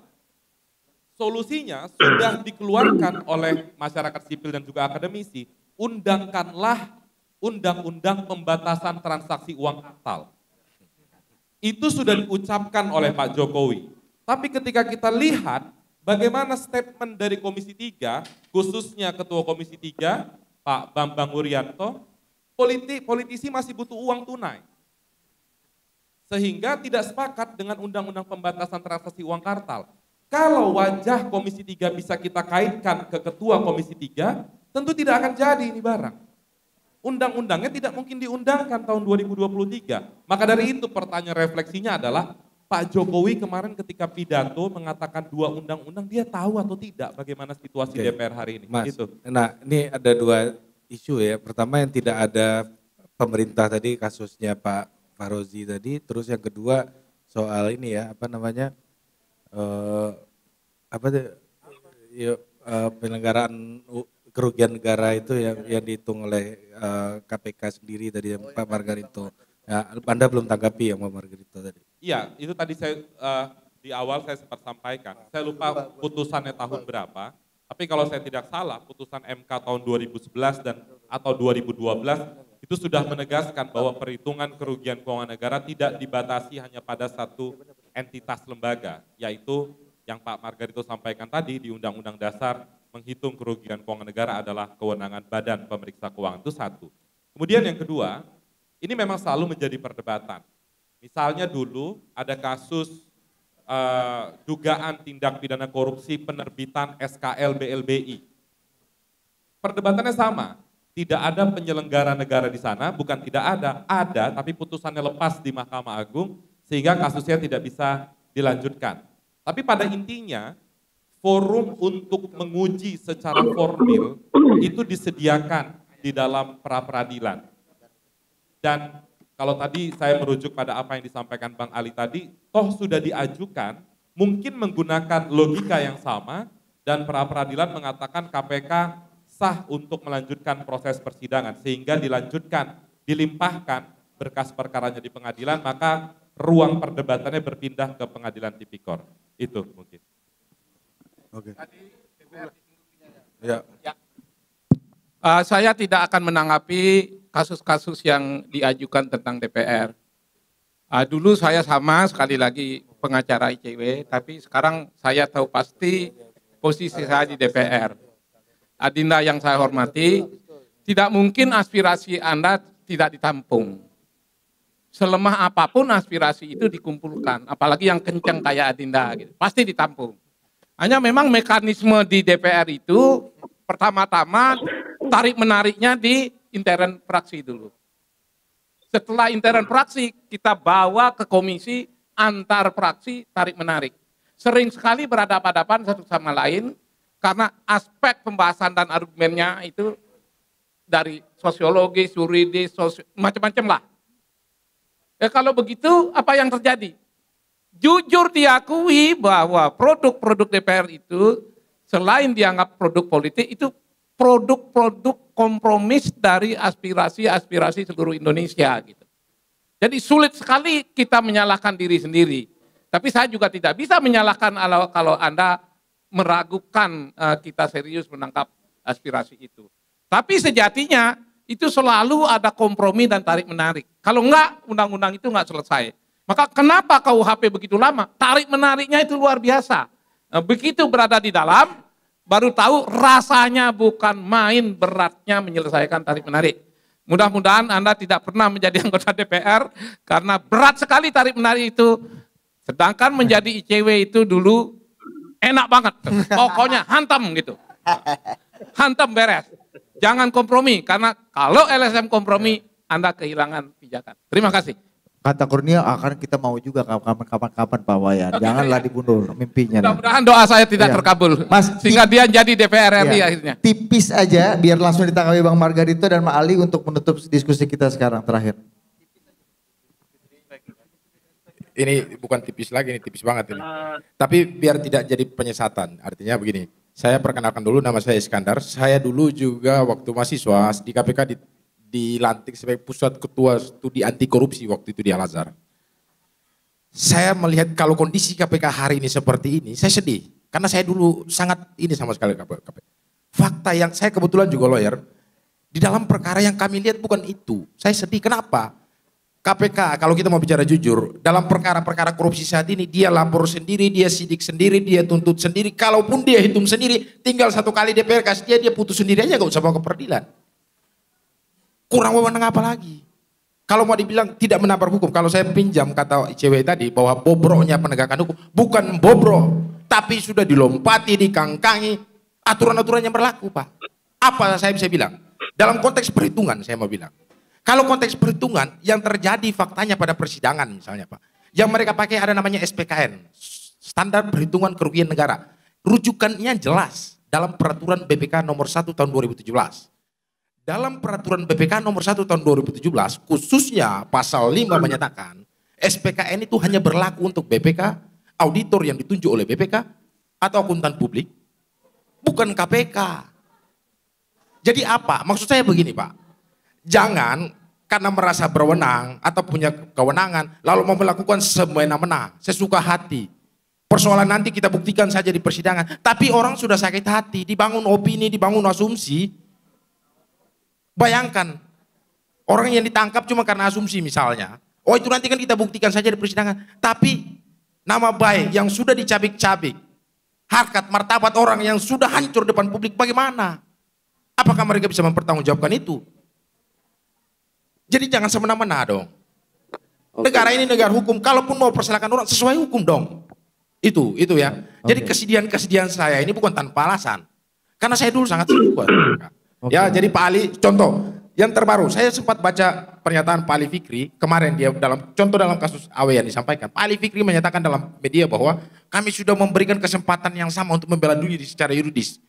Solusinya sudah dikeluarkan oleh masyarakat sipil dan juga akademisi. Undangkanlah undang-undang pembatasan transaksi uang kartal. Itu sudah diucapkan oleh Pak Jokowi. Tapi ketika kita lihat bagaimana statement dari Komisi 3, khususnya Ketua Komisi 3, Pak Bambang Wuryanto, politisi masih butuh uang tunai. Sehingga tidak sepakat dengan undang-undang pembatasan transaksi uang kartal. Kalau wajah Komisi 3 bisa kita kaitkan ke Ketua Komisi 3, tentu tidak akan jadi ini barang. Undang-undangnya tidak mungkin diundangkan tahun 2023. Maka dari itu pertanyaan refleksinya adalah, Pak Jokowi kemarin ketika pidato mengatakan 2 undang-undang, dia tahu atau tidak bagaimana situasi DPR hari ini? Mas, gitu. Nah ini ada 2 isu ya. Pertama yang tidak ada pemerintah tadi, kasusnya Pak Farozi tadi. Terus yang kedua soal ini ya, apa namanya, penyelenggaraan kerugian negara itu yang dihitung oleh KPK sendiri tadi Pak Margarito. Ya, Anda belum tanggapi yang Pak Margarito tadi. Iya, itu tadi saya di awal saya sempat sampaikan. Saya lupa putusannya tahun berapa, tapi kalau saya tidak salah, putusan MK tahun 2011 atau 2012 itu sudah menegaskan bahwa perhitungan kerugian keuangan negara tidak dibatasi hanya pada satu entitas lembaga, yaitu yang Pak Margarito sampaikan tadi di Undang-Undang Dasar, menghitung kerugian keuangan negara adalah kewenangan Badan Pemeriksa Keuangan, itu satu. Kemudian yang kedua, ini memang selalu menjadi perdebatan. Misalnya dulu ada kasus dugaan tindak pidana korupsi penerbitan SKL BLBI. Perdebatannya sama, tidak ada penyelenggara negara di sana, bukan tidak ada tapi putusannya lepas di Mahkamah Agung sehingga kasusnya tidak bisa dilanjutkan. Tapi pada intinya, forum untuk menguji secara formil itu disediakan di dalam pra-peradilan. Dan kalau tadi saya merujuk pada apa yang disampaikan Bang Ali tadi, toh sudah diajukan, mungkin menggunakan logika yang sama, dan pra-peradilan mengatakan KPK sah untuk melanjutkan proses persidangan, sehingga dilanjutkan, dilimpahkan berkas perkaranya di pengadilan, maka ruang perdebatannya berpindah ke pengadilan tipikor. Itu mungkin. Oke. Ya. Saya tidak akan menanggapi kasus-kasus yang diajukan tentang DPR. Dulu saya sama sekali lagi pengacara ICW, tapi sekarang saya tahu pasti posisi saya di DPR. Adinda yang saya hormati, tidak mungkin aspirasi Anda tidak ditampung. Selemah apapun aspirasi itu dikumpulkan, apalagi yang kencang kayak Adinda, gitu. Pasti ditampung. Hanya memang mekanisme di DPR itu pertama-tama tarik-menariknya di intern fraksi dulu. Setelah intern fraksi, kita bawa ke komisi antar fraksi tarik-menarik. Sering sekali berhadapan-hadapan satu sama lain, karena aspek pembahasan dan argumennya itu dari sosiologi, yuridis, macam-macam lah. Ya kalau begitu, apa yang terjadi? Jujur diakui bahwa produk-produk DPR itu, selain dianggap produk politik, itu produk-produk kompromis dari aspirasi-aspirasi seluruh Indonesia gitu. Jadi sulit sekali kita menyalahkan diri sendiri. Tapi saya juga tidak bisa menyalahkan kalau Anda meragukan kita serius menangkap aspirasi itu. Tapi sejatinya itu selalu ada kompromi dan tarik-menarik. Kalau enggak, undang-undang itu enggak selesai. Maka kenapa KUHP begitu lama? Tarik-menariknya itu luar biasa. Begitu berada di dalam, baru tahu rasanya bukan main beratnya menyelesaikan tarik-menarik. Mudah-mudahan Anda tidak pernah menjadi anggota DPR, karena berat sekali tarik-menarik itu. Sedangkan menjadi ICW itu dulu enak banget. Pokoknya hantam gitu. Hantam beres. Jangan kompromi, karena kalau LSM kompromi, Anda kehilangan pijakan. Terima kasih. Kata Kurnia akan kita mau juga kapan-kapan Pak Wayan. Janganlah dibunuh mimpinya. Mudah-mudahan doa saya tidak Iya. terkabul. Mas, Sehingga dia jadi DPR RI Iya. akhirnya. Tipis aja biar langsung ditanggapi Bang Margarito dan Mak Ali untuk menutup diskusi kita sekarang terakhir. Ini bukan tipis lagi, ini tipis banget ini. Tapi biar tidak jadi penyesatan, artinya begini. Saya perkenalkan dulu, nama saya Iskandar. Saya dulu juga waktu mahasiswa di KPK dilantik sebagai pusat ketua studi anti korupsi waktu itu di Al-Azhar. Saya melihat kalau kondisi KPK hari ini seperti ini, saya sedih. Karena saya dulu sangat ini sama sekali KPK. Fakta yang saya kebetulan juga lawyer, di dalam perkara yang kami lihat bukan itu. Saya sedih, kenapa? KPK kalau kita mau bicara jujur, dalam perkara-perkara korupsi saat ini dia lapor sendiri, dia sidik sendiri, dia tuntut sendiri. Kalaupun dia hitung sendiri, tinggal satu kali DPR kasih dia putus sendiri aja, gak usah bawa ke peradilan. Kurang wewenang apa lagi? Kalau mau dibilang tidak menabrak hukum, kalau saya pinjam kata ICW tadi bahwa bobroknya penegakan hukum, bukan bobrok, tapi sudah dilompati, dikangkangi, aturan-aturan yang berlaku Pak. Apa saya bisa bilang? Dalam konteks perhitungan saya mau bilang. Kalau konteks perhitungan yang terjadi faktanya pada persidangan misalnya Pak, yang mereka pakai ada namanya SPKN, Standar Perhitungan Kerugian Negara. Rujukannya jelas dalam peraturan BPK nomor 1 tahun 2017. Dalam peraturan BPK nomor 1 tahun 2017, khususnya pasal 5 menyatakan SPKN itu hanya berlaku untuk BPK, auditor yang ditunjuk oleh BPK, atau akuntan publik, bukan KPK. Jadi apa? Maksud saya begini Pak, jangan karena merasa berwenang atau punya kewenangan, lalu mau melakukan semena-mena, sesuka hati. Persoalan nanti kita buktikan saja di persidangan, tapi orang sudah sakit hati, dibangun opini, dibangun asumsi. Bayangkan, orang yang ditangkap cuma karena asumsi misalnya. Oh itu nanti kan kita buktikan saja di persidangan. Tapi nama baik yang sudah dicabik-cabik, harkat martabat orang yang sudah hancur depan publik bagaimana? Apakah mereka bisa mempertanggungjawabkan itu? Jadi jangan semena-mena dong. Negara ini negara hukum, kalaupun mau persilakan orang sesuai hukum dong. Itu ya. Jadi kesedihan-kesedihan saya ini bukan tanpa alasan. Karena saya dulu sangat suka. Ya, jadi Pak Ali, contoh yang terbaru, saya sempat baca pernyataan Pak Ali Fikri kemarin dia dalam kasus AW yang disampaikan. Pak Ali Fikri menyatakan dalam media bahwa kami sudah memberikan kesempatan yang sama untuk membela diri secara yuridis.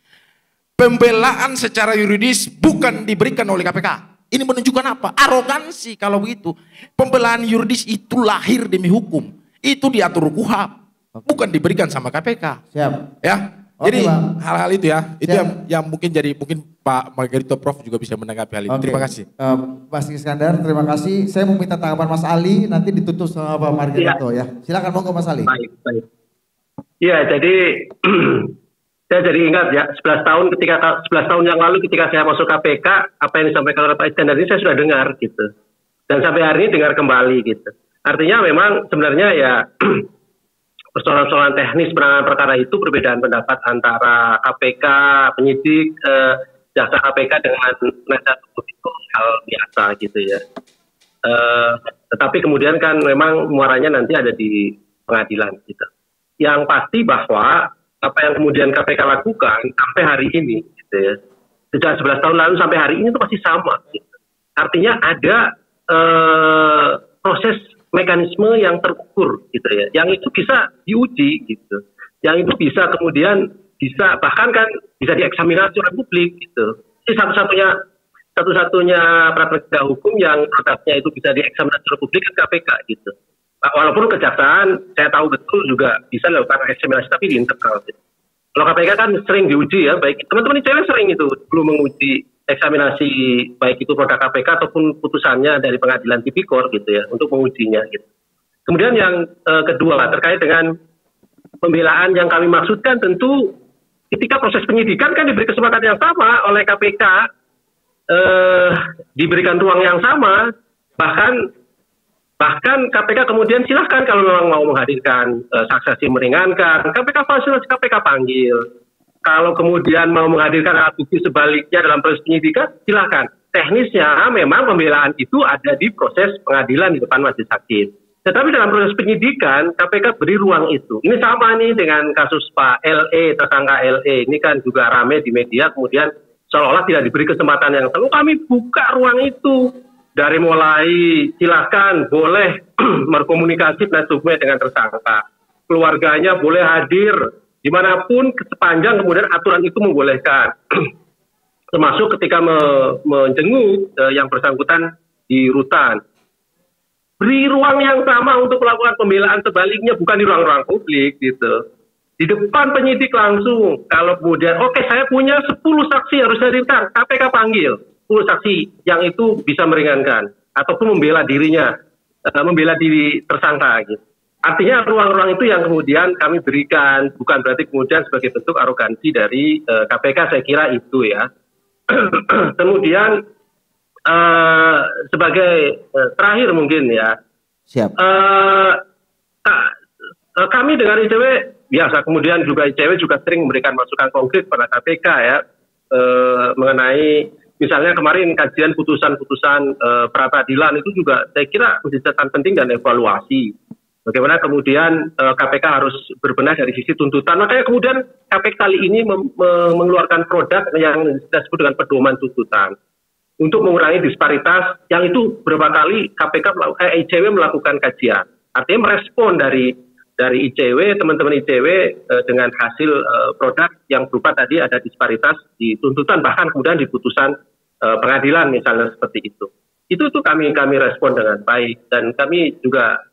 Pembelaan secara yuridis bukan diberikan oleh KPK. Ini menunjukkan apa? Arogansi kalau begitu. Pembelaan yuridis itu lahir demi hukum. Itu diatur KUHP, bukan diberikan sama KPK. Siap. Ya. Jadi Bang. hal-hal itu ya, itu yang mungkin Pak Margarito Prof juga bisa menanggapi hal itu. Terima kasih. Mas Iskandar, terima kasih. Saya mau minta tanggapan Mas Ali, nanti ditutup sama Pak Margarito ya. Silakan monggo Mas Ali. Baik. Iya, jadi saya jadi ingat ya, 11 tahun yang lalu ketika saya masuk KPK, apa yang disampaikan oleh Pak Iskandar ini saya sudah dengar gitu. Dan sampai hari ini dengar kembali gitu. Artinya memang sebenarnya ya persoalan-persoalan teknis penanganan perkara itu perbedaan pendapat antara KPK, penyidik, jaksa KPK dengan penasihat hukum itu hal biasa gitu ya. Tetapi kemudian kan memang muaranya nanti ada di pengadilan gitu. Yang pasti bahwa apa yang kemudian KPK lakukan sampai hari ini gitu ya. Sejak 11 tahun lalu sampai hari ini itu masih sama gitu. Artinya ada proses mekanisme yang terukur gitu ya, yang itu bisa diuji gitu, yang itu bisa kemudian bahkan kan bisa dieksaminasi oleh publik gitu. Ini satu-satunya penegak hukum yang produknya itu bisa dieksaminasi oleh publik kan KPK gitu. Walaupun kejaksaan saya tahu betul juga bisa melakukan eksaminasi tapi di internal gitu. Kalau KPK kan sering diuji ya, baik teman-teman ICW sering itu belum menguji eksaminasi baik itu produk KPK ataupun putusannya dari pengadilan tipikor gitu ya untuk mengujinya gitu. Kemudian yang kedua terkait dengan pembelaan yang kami maksudkan tentu ketika proses penyidikan kan diberi kesempatan yang sama oleh KPK, diberikan ruang yang sama, bahkan KPK kemudian silahkan kalau memang mau menghadirkan saksi meringankan, KPK fasilitasi, KPK panggil. Kalau kemudian mau menghadirkan alat bukti sebaliknya dalam proses penyidikan, silakan. Teknisnya memang pembelaan itu ada di proses pengadilan di depan majelis hakim. Tetapi dalam proses penyidikan, KPK beri ruang itu. Ini sama nih dengan kasus Pak LE, tersangka LE. Ini kan juga rame di media, kemudian seolah-olah tidak diberi kesempatan yang sama. Kami buka ruang itu. dari mulai silakan boleh berkomunikasi plus dokumen dengan tersangka, keluarganya boleh hadir dimanapun sepanjang kemudian aturan itu membolehkan, termasuk ketika menjenguk yang bersangkutan di rutan. Beri ruang yang sama untuk melakukan pembelaan sebaliknya, bukan di ruang-ruang publik gitu. Di depan penyidik langsung, kalau kemudian, oke, saya punya 10 saksi harus hadirkan, KPK panggil 10 saksi yang itu bisa meringankan, ataupun membela dirinya, membela diri tersangka gitu. Artinya ruang-ruang itu yang kemudian kami berikan, bukan berarti kemudian sebagai bentuk arogansi dari KPK, saya kira itu ya. Kemudian sebagai terakhir mungkin ya, Siap. Kami dengan ICW biasa, kemudian juga ICW juga sering memberikan masukan konkret pada KPK ya, mengenai misalnya kemarin kajian putusan-putusan pra peradilan itu juga saya kira menjadi catatan penting dan evaluasi. Bagaimana kemudian KPK harus berbenah dari sisi tuntutan. Makanya kemudian KPK kali ini mengeluarkan produk yang disebut dengan pedoman tuntutan untuk mengurangi disparitas yang itu beberapa kali ICW melakukan kajian. Artinya merespon dari ICW, teman-teman ICW dengan hasil produk yang berupa tadi ada disparitas di tuntutan, bahkan kemudian di putusan pengadilan misalnya seperti itu. Itu tuh kami respon dengan baik, dan kami juga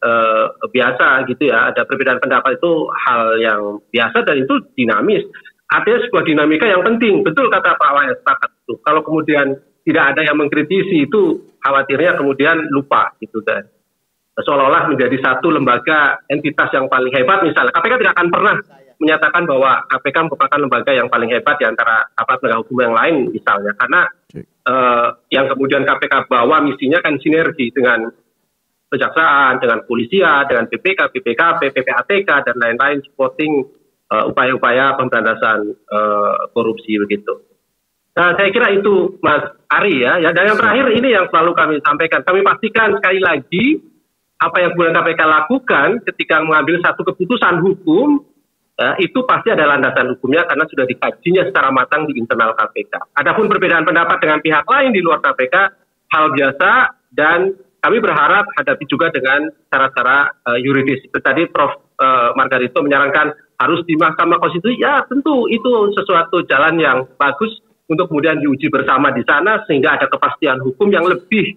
biasa gitu ya, ada perbedaan pendapat itu hal yang biasa dan itu dinamis. Artinya sebuah dinamika yang penting, betul kata Pak Wayan, sepakat itu. Kalau kemudian tidak ada yang mengkritisi itu khawatirnya kemudian lupa gitu kan. Seolah-olah menjadi satu lembaga entitas yang paling hebat misalnya. KPK tidak akan pernah menyatakan bahwa KPK merupakan lembaga yang paling hebat di antara aparat penegak hukum yang lain misalnya. Karena yang kemudian KPK bawa misinya kan sinergi dengan kejaksaan, dengan polisian, dengan PPK, PPKP, PPATK dan lain-lain supporting upaya-upaya pemberantasan korupsi begitu. Nah, saya kira itu Mas Ari ya. Dan yang terakhir ini yang selalu kami sampaikan. Kami pastikan sekali lagi apa yang kemudian KPK lakukan ketika mengambil satu keputusan hukum, itu pasti ada landasan hukumnya karena sudah dikajinya secara matang di internal KPK. Adapun perbedaan pendapat dengan pihak lain di luar KPK, hal biasa dan kami berharap hadapi juga dengan cara-cara yuridis. Tadi Prof. Margarito menyarankan harus di Mahkamah Konstitusi, ya tentu itu sesuatu jalan yang bagus untuk kemudian diuji bersama di sana sehingga ada kepastian hukum yang lebih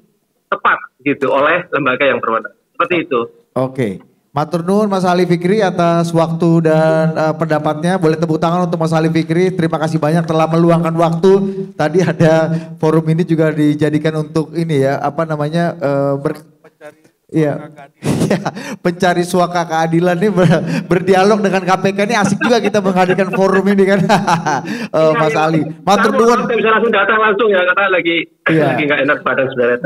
tepat gitu oleh lembaga yang berwenang. Seperti itu. Oke. Matur nuwun Mas Ali Fikri atas waktu dan pendapatnya. Boleh tepuk tangan untuk Mas Ali Fikri. Terima kasih banyak telah meluangkan waktu. Tadi ada forum ini juga dijadikan untuk ini ya, apa namanya pencari suaka keadilan ini berdialog dengan KPK ini asik juga kita menghadirkan forum ini kan. Mas Ali. Matur nuwun. Bisa langsung datang langsung ya, karena lagi nggak enak badan sebenarnya.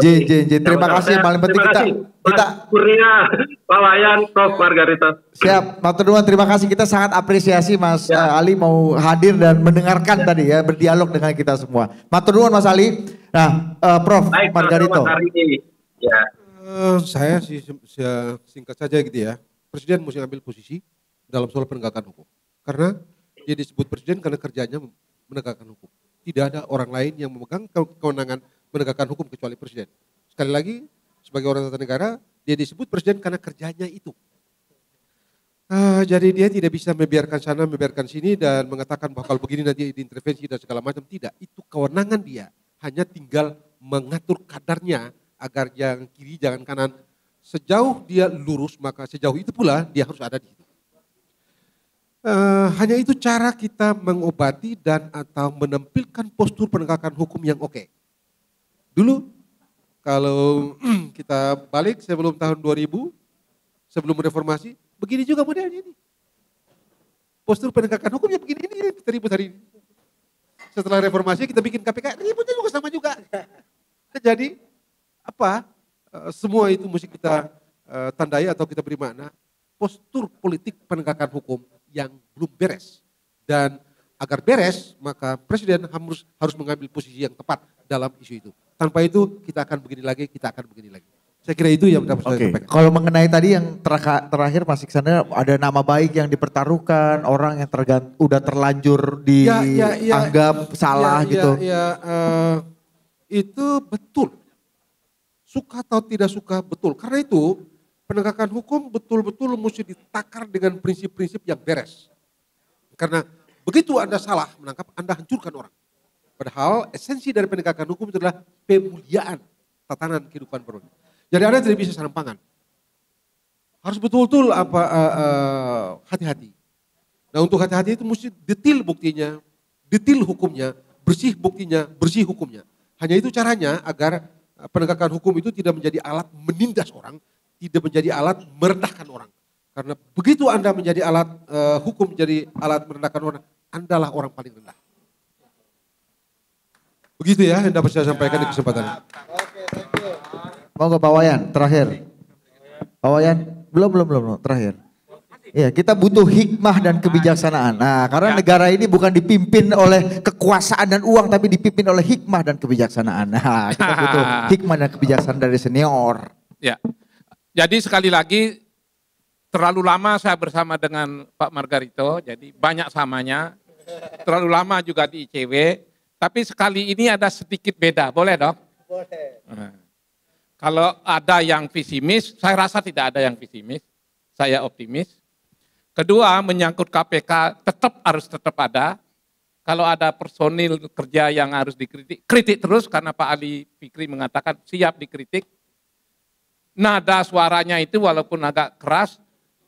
Terima kasih, yang paling penting kita Kurnia, Pak Wayan, Prof. Margarito. Siap, matur nuwun, terima kasih, kita sangat apresiasi Mas Ali mau hadir dan mendengarkan tadi ya, berdialog dengan kita semua. Matur nuwun Mas Ali. Nah, Prof. Baik, Margarito. Ya. Saya singkat saja gitu ya. Presiden mesti ambil posisi dalam soal penegakan hukum. Karena dia disebut presiden karena kerjanya menegakkan hukum. Tidak ada orang lain yang memegang kewenangan menegakkan hukum kecuali presiden. Sekali lagi, sebagai orang tata negara, dia disebut presiden karena kerjanya itu. Jadi dia tidak bisa membiarkan sana, membiarkan sini dan mengatakan bahwa kalau begini nanti diintervensi dan segala macam. Tidak, itu kewenangan dia. Hanya tinggal mengatur kadarnya agar yang kiri jangan kanan. Sejauh dia lurus maka sejauh itu pula dia harus ada di situ. Hanya itu cara kita mengobati dan atau menampilkan postur penegakan hukum yang oke. Dulu kalau kita balik sebelum tahun 2000, sebelum reformasi, begini juga modelnya ini. Postur penegakan hukumnya begini ini kita ribut hari ini. Setelah reformasi kita bikin KPK, ributnya juga sama juga. Jadi apa? Semua itu mesti kita tandai atau kita beri makna postur politik penegakan hukum yang belum beres. Dan agar beres maka presiden harus mengambil posisi yang tepat dalam isu itu. Tanpa itu kita akan begini lagi, kita akan begini lagi. Saya kira itu yang dapat saya sampaikan. Kalau mengenai tadi yang terakhir Mas Iskandar, ada nama baik yang dipertaruhkan, orang yang udah terlanjur dianggap salah gitu. Itu betul. suka atau tidak suka betul. Karena itu penegakan hukum betul-betul mesti ditakar dengan prinsip-prinsip yang beres. Karena begitu Anda salah menangkap, Anda hancurkan orang. Padahal esensi dari penegakan hukum itu adalah pemuliaan tatanan kehidupan berbangsa. Jadi Anda tidak bisa serampangan. Harus betul-betul hati-hati. Nah untuk hati-hati itu mesti detail buktinya, detail hukumnya, bersih buktinya, bersih hukumnya. Hanya itu caranya agar penegakan hukum itu tidak menjadi alat menindas orang, tidak menjadi alat merendahkan orang. Karena begitu Anda menjadi alat hukum, menjadi alat merendahkan orang, Andalah orang paling rendah. Begitu ya yang dapat saya sampaikan di kesempatan ini. Oke, thank you. Mau ke Pak Wayan, terakhir. Pak Wayan, belum, terakhir. Iya, kita butuh hikmah dan kebijaksanaan. Nah, karena negara ini bukan dipimpin oleh kekuasaan dan uang, tapi dipimpin oleh hikmah dan kebijaksanaan. Nah, kita butuh hikmah dan kebijaksanaan dari senior. Ya, jadi sekali lagi terlalu lama saya bersama dengan Pak Margarito, jadi banyak samanya. Terlalu lama juga di ICW, tapi sekali ini ada sedikit beda, boleh dong? Boleh. Nah, kalau ada yang pesimis, saya rasa tidak ada yang pesimis, saya optimis. Kedua, menyangkut KPK harus tetap ada. Kalau ada personil kerja yang harus dikritik, kritik terus karena Pak Ali Fikri mengatakan siap dikritik. Nada suaranya itu walaupun agak keras,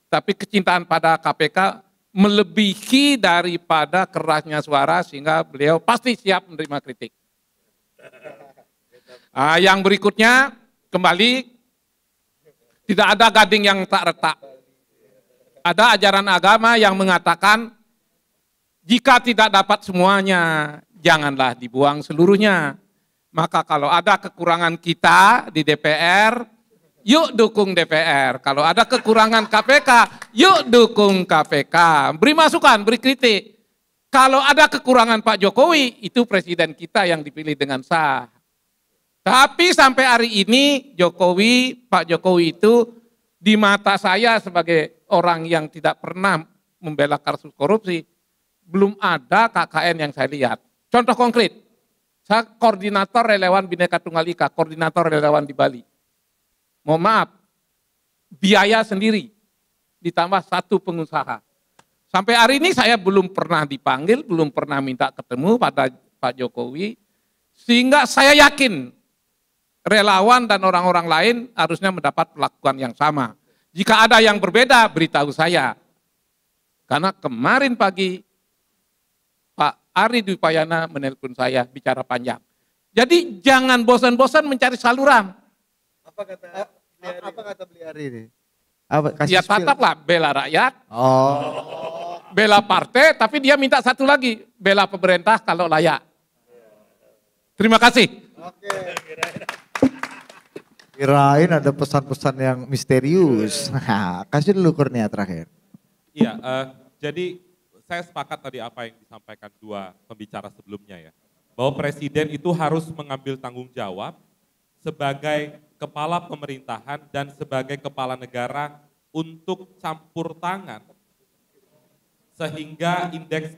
tapi kecintaan pada KPK melebihi daripada kerasnya suara sehingga beliau pasti siap menerima kritik. Yang berikutnya, kembali, tidak ada gading yang tak retak. Ada ajaran agama yang mengatakan jika tidak dapat semuanya, janganlah dibuang seluruhnya. Maka kalau ada kekurangan kita di DPR, yuk dukung DPR. Kalau ada kekurangan KPK, yuk dukung KPK. Beri masukan, beri kritik. Kalau ada kekurangan Pak Jokowi, itu presiden kita yang dipilih dengan sah. Tapi sampai hari ini Pak Jokowi itu di mata saya sebagai orang yang tidak pernah membela kasus korupsi, belum ada KKN yang saya lihat. Contoh konkret, saya koordinator relawan Bhinneka Tunggal Ika, koordinator relawan di Bali. Mohon maaf, biaya sendiri, ditambah satu pengusaha. Sampai hari ini saya belum pernah dipanggil, belum pernah minta ketemu pada Pak Jokowi, sehingga saya yakin relawan dan orang-orang lain harusnya mendapat perlakuan yang sama. Jika ada yang berbeda, beritahu saya. Karena kemarin pagi Pak Ari Dwi Payana menelpon saya bicara panjang. Jadi jangan bosan-bosan mencari saluran. Apa kata beli hari ini? Ya tetaplah bela rakyat, bela partai, tapi dia minta satu lagi, bela pemerintah kalau layak. Terima kasih. Oke. Kirain ada pesan-pesan yang misterius. Nah, kasih dulu Kurnia terakhir. Iya, jadi saya sepakat tadi apa yang disampaikan dua pembicara sebelumnya ya. Bahwa presiden itu harus mengambil tanggung jawab sebagai kepala pemerintahan dan sebagai kepala negara untuk campur tangan sehingga indeks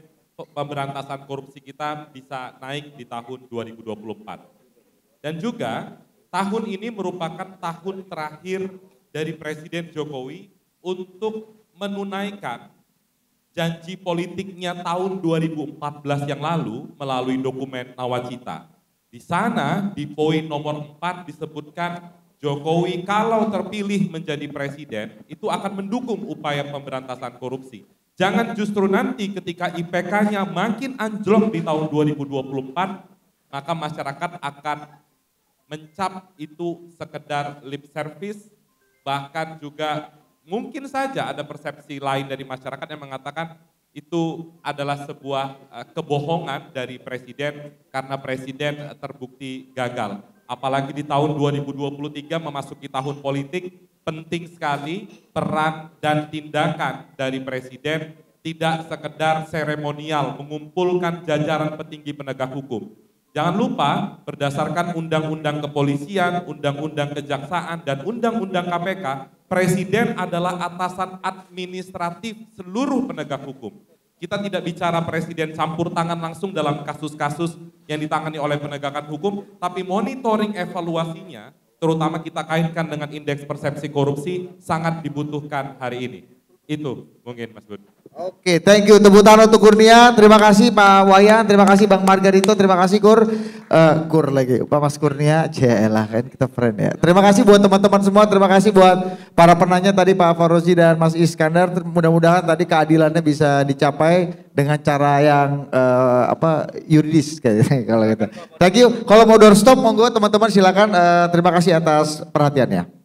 pemberantasan korupsi kita bisa naik di tahun 2024. Dan juga tahun ini merupakan tahun terakhir dari Presiden Jokowi untuk menunaikan janji politiknya tahun 2014 yang lalu melalui dokumen Nawacita. Di sana di poin nomor 4 disebutkan Jokowi kalau terpilih menjadi presiden itu akan mendukung upaya pemberantasan korupsi. Jangan justru nanti ketika IPK-nya makin anjlok di tahun 2024, maka masyarakat akan mencap itu sekedar lip service, bahkan juga mungkin saja ada persepsi lain dari masyarakat yang mengatakan itu adalah sebuah kebohongan dari presiden karena presiden terbukti gagal. Apalagi di tahun 2023 memasuki tahun politik, penting sekali peran dan tindakan dari presiden tidak sekedar seremonial mengumpulkan jajaran petinggi penegak hukum. Jangan lupa berdasarkan undang-undang kepolisian, undang-undang kejaksaan, dan undang-undang KPK, presiden adalah atasan administratif seluruh penegak hukum. Kita tidak bicara presiden campur tangan langsung dalam kasus-kasus yang ditangani oleh penegakan hukum, tapi monitoring evaluasinya terutama kita kaitkan dengan indeks persepsi korupsi sangat dibutuhkan hari ini. Itu mungkin Mas Bud. Oke, thank you. Tepuk tangan untuk Kurnia. Terima kasih Pak Wayan, terima kasih Bang Margarito, terima kasih Kur. Kur lagi, Pak Mas Kurnia. Celah kan kita friend ya. Terima kasih buat teman-teman semua, terima kasih buat para penanya tadi Pak Farozi dan Mas Iskandar. Mudah-mudahan tadi keadilannya bisa dicapai dengan cara yang yuridis kayaknya kalau gitu. Thank you. Kalau mau doorstop monggo teman-teman silakan. Terima kasih atas perhatiannya.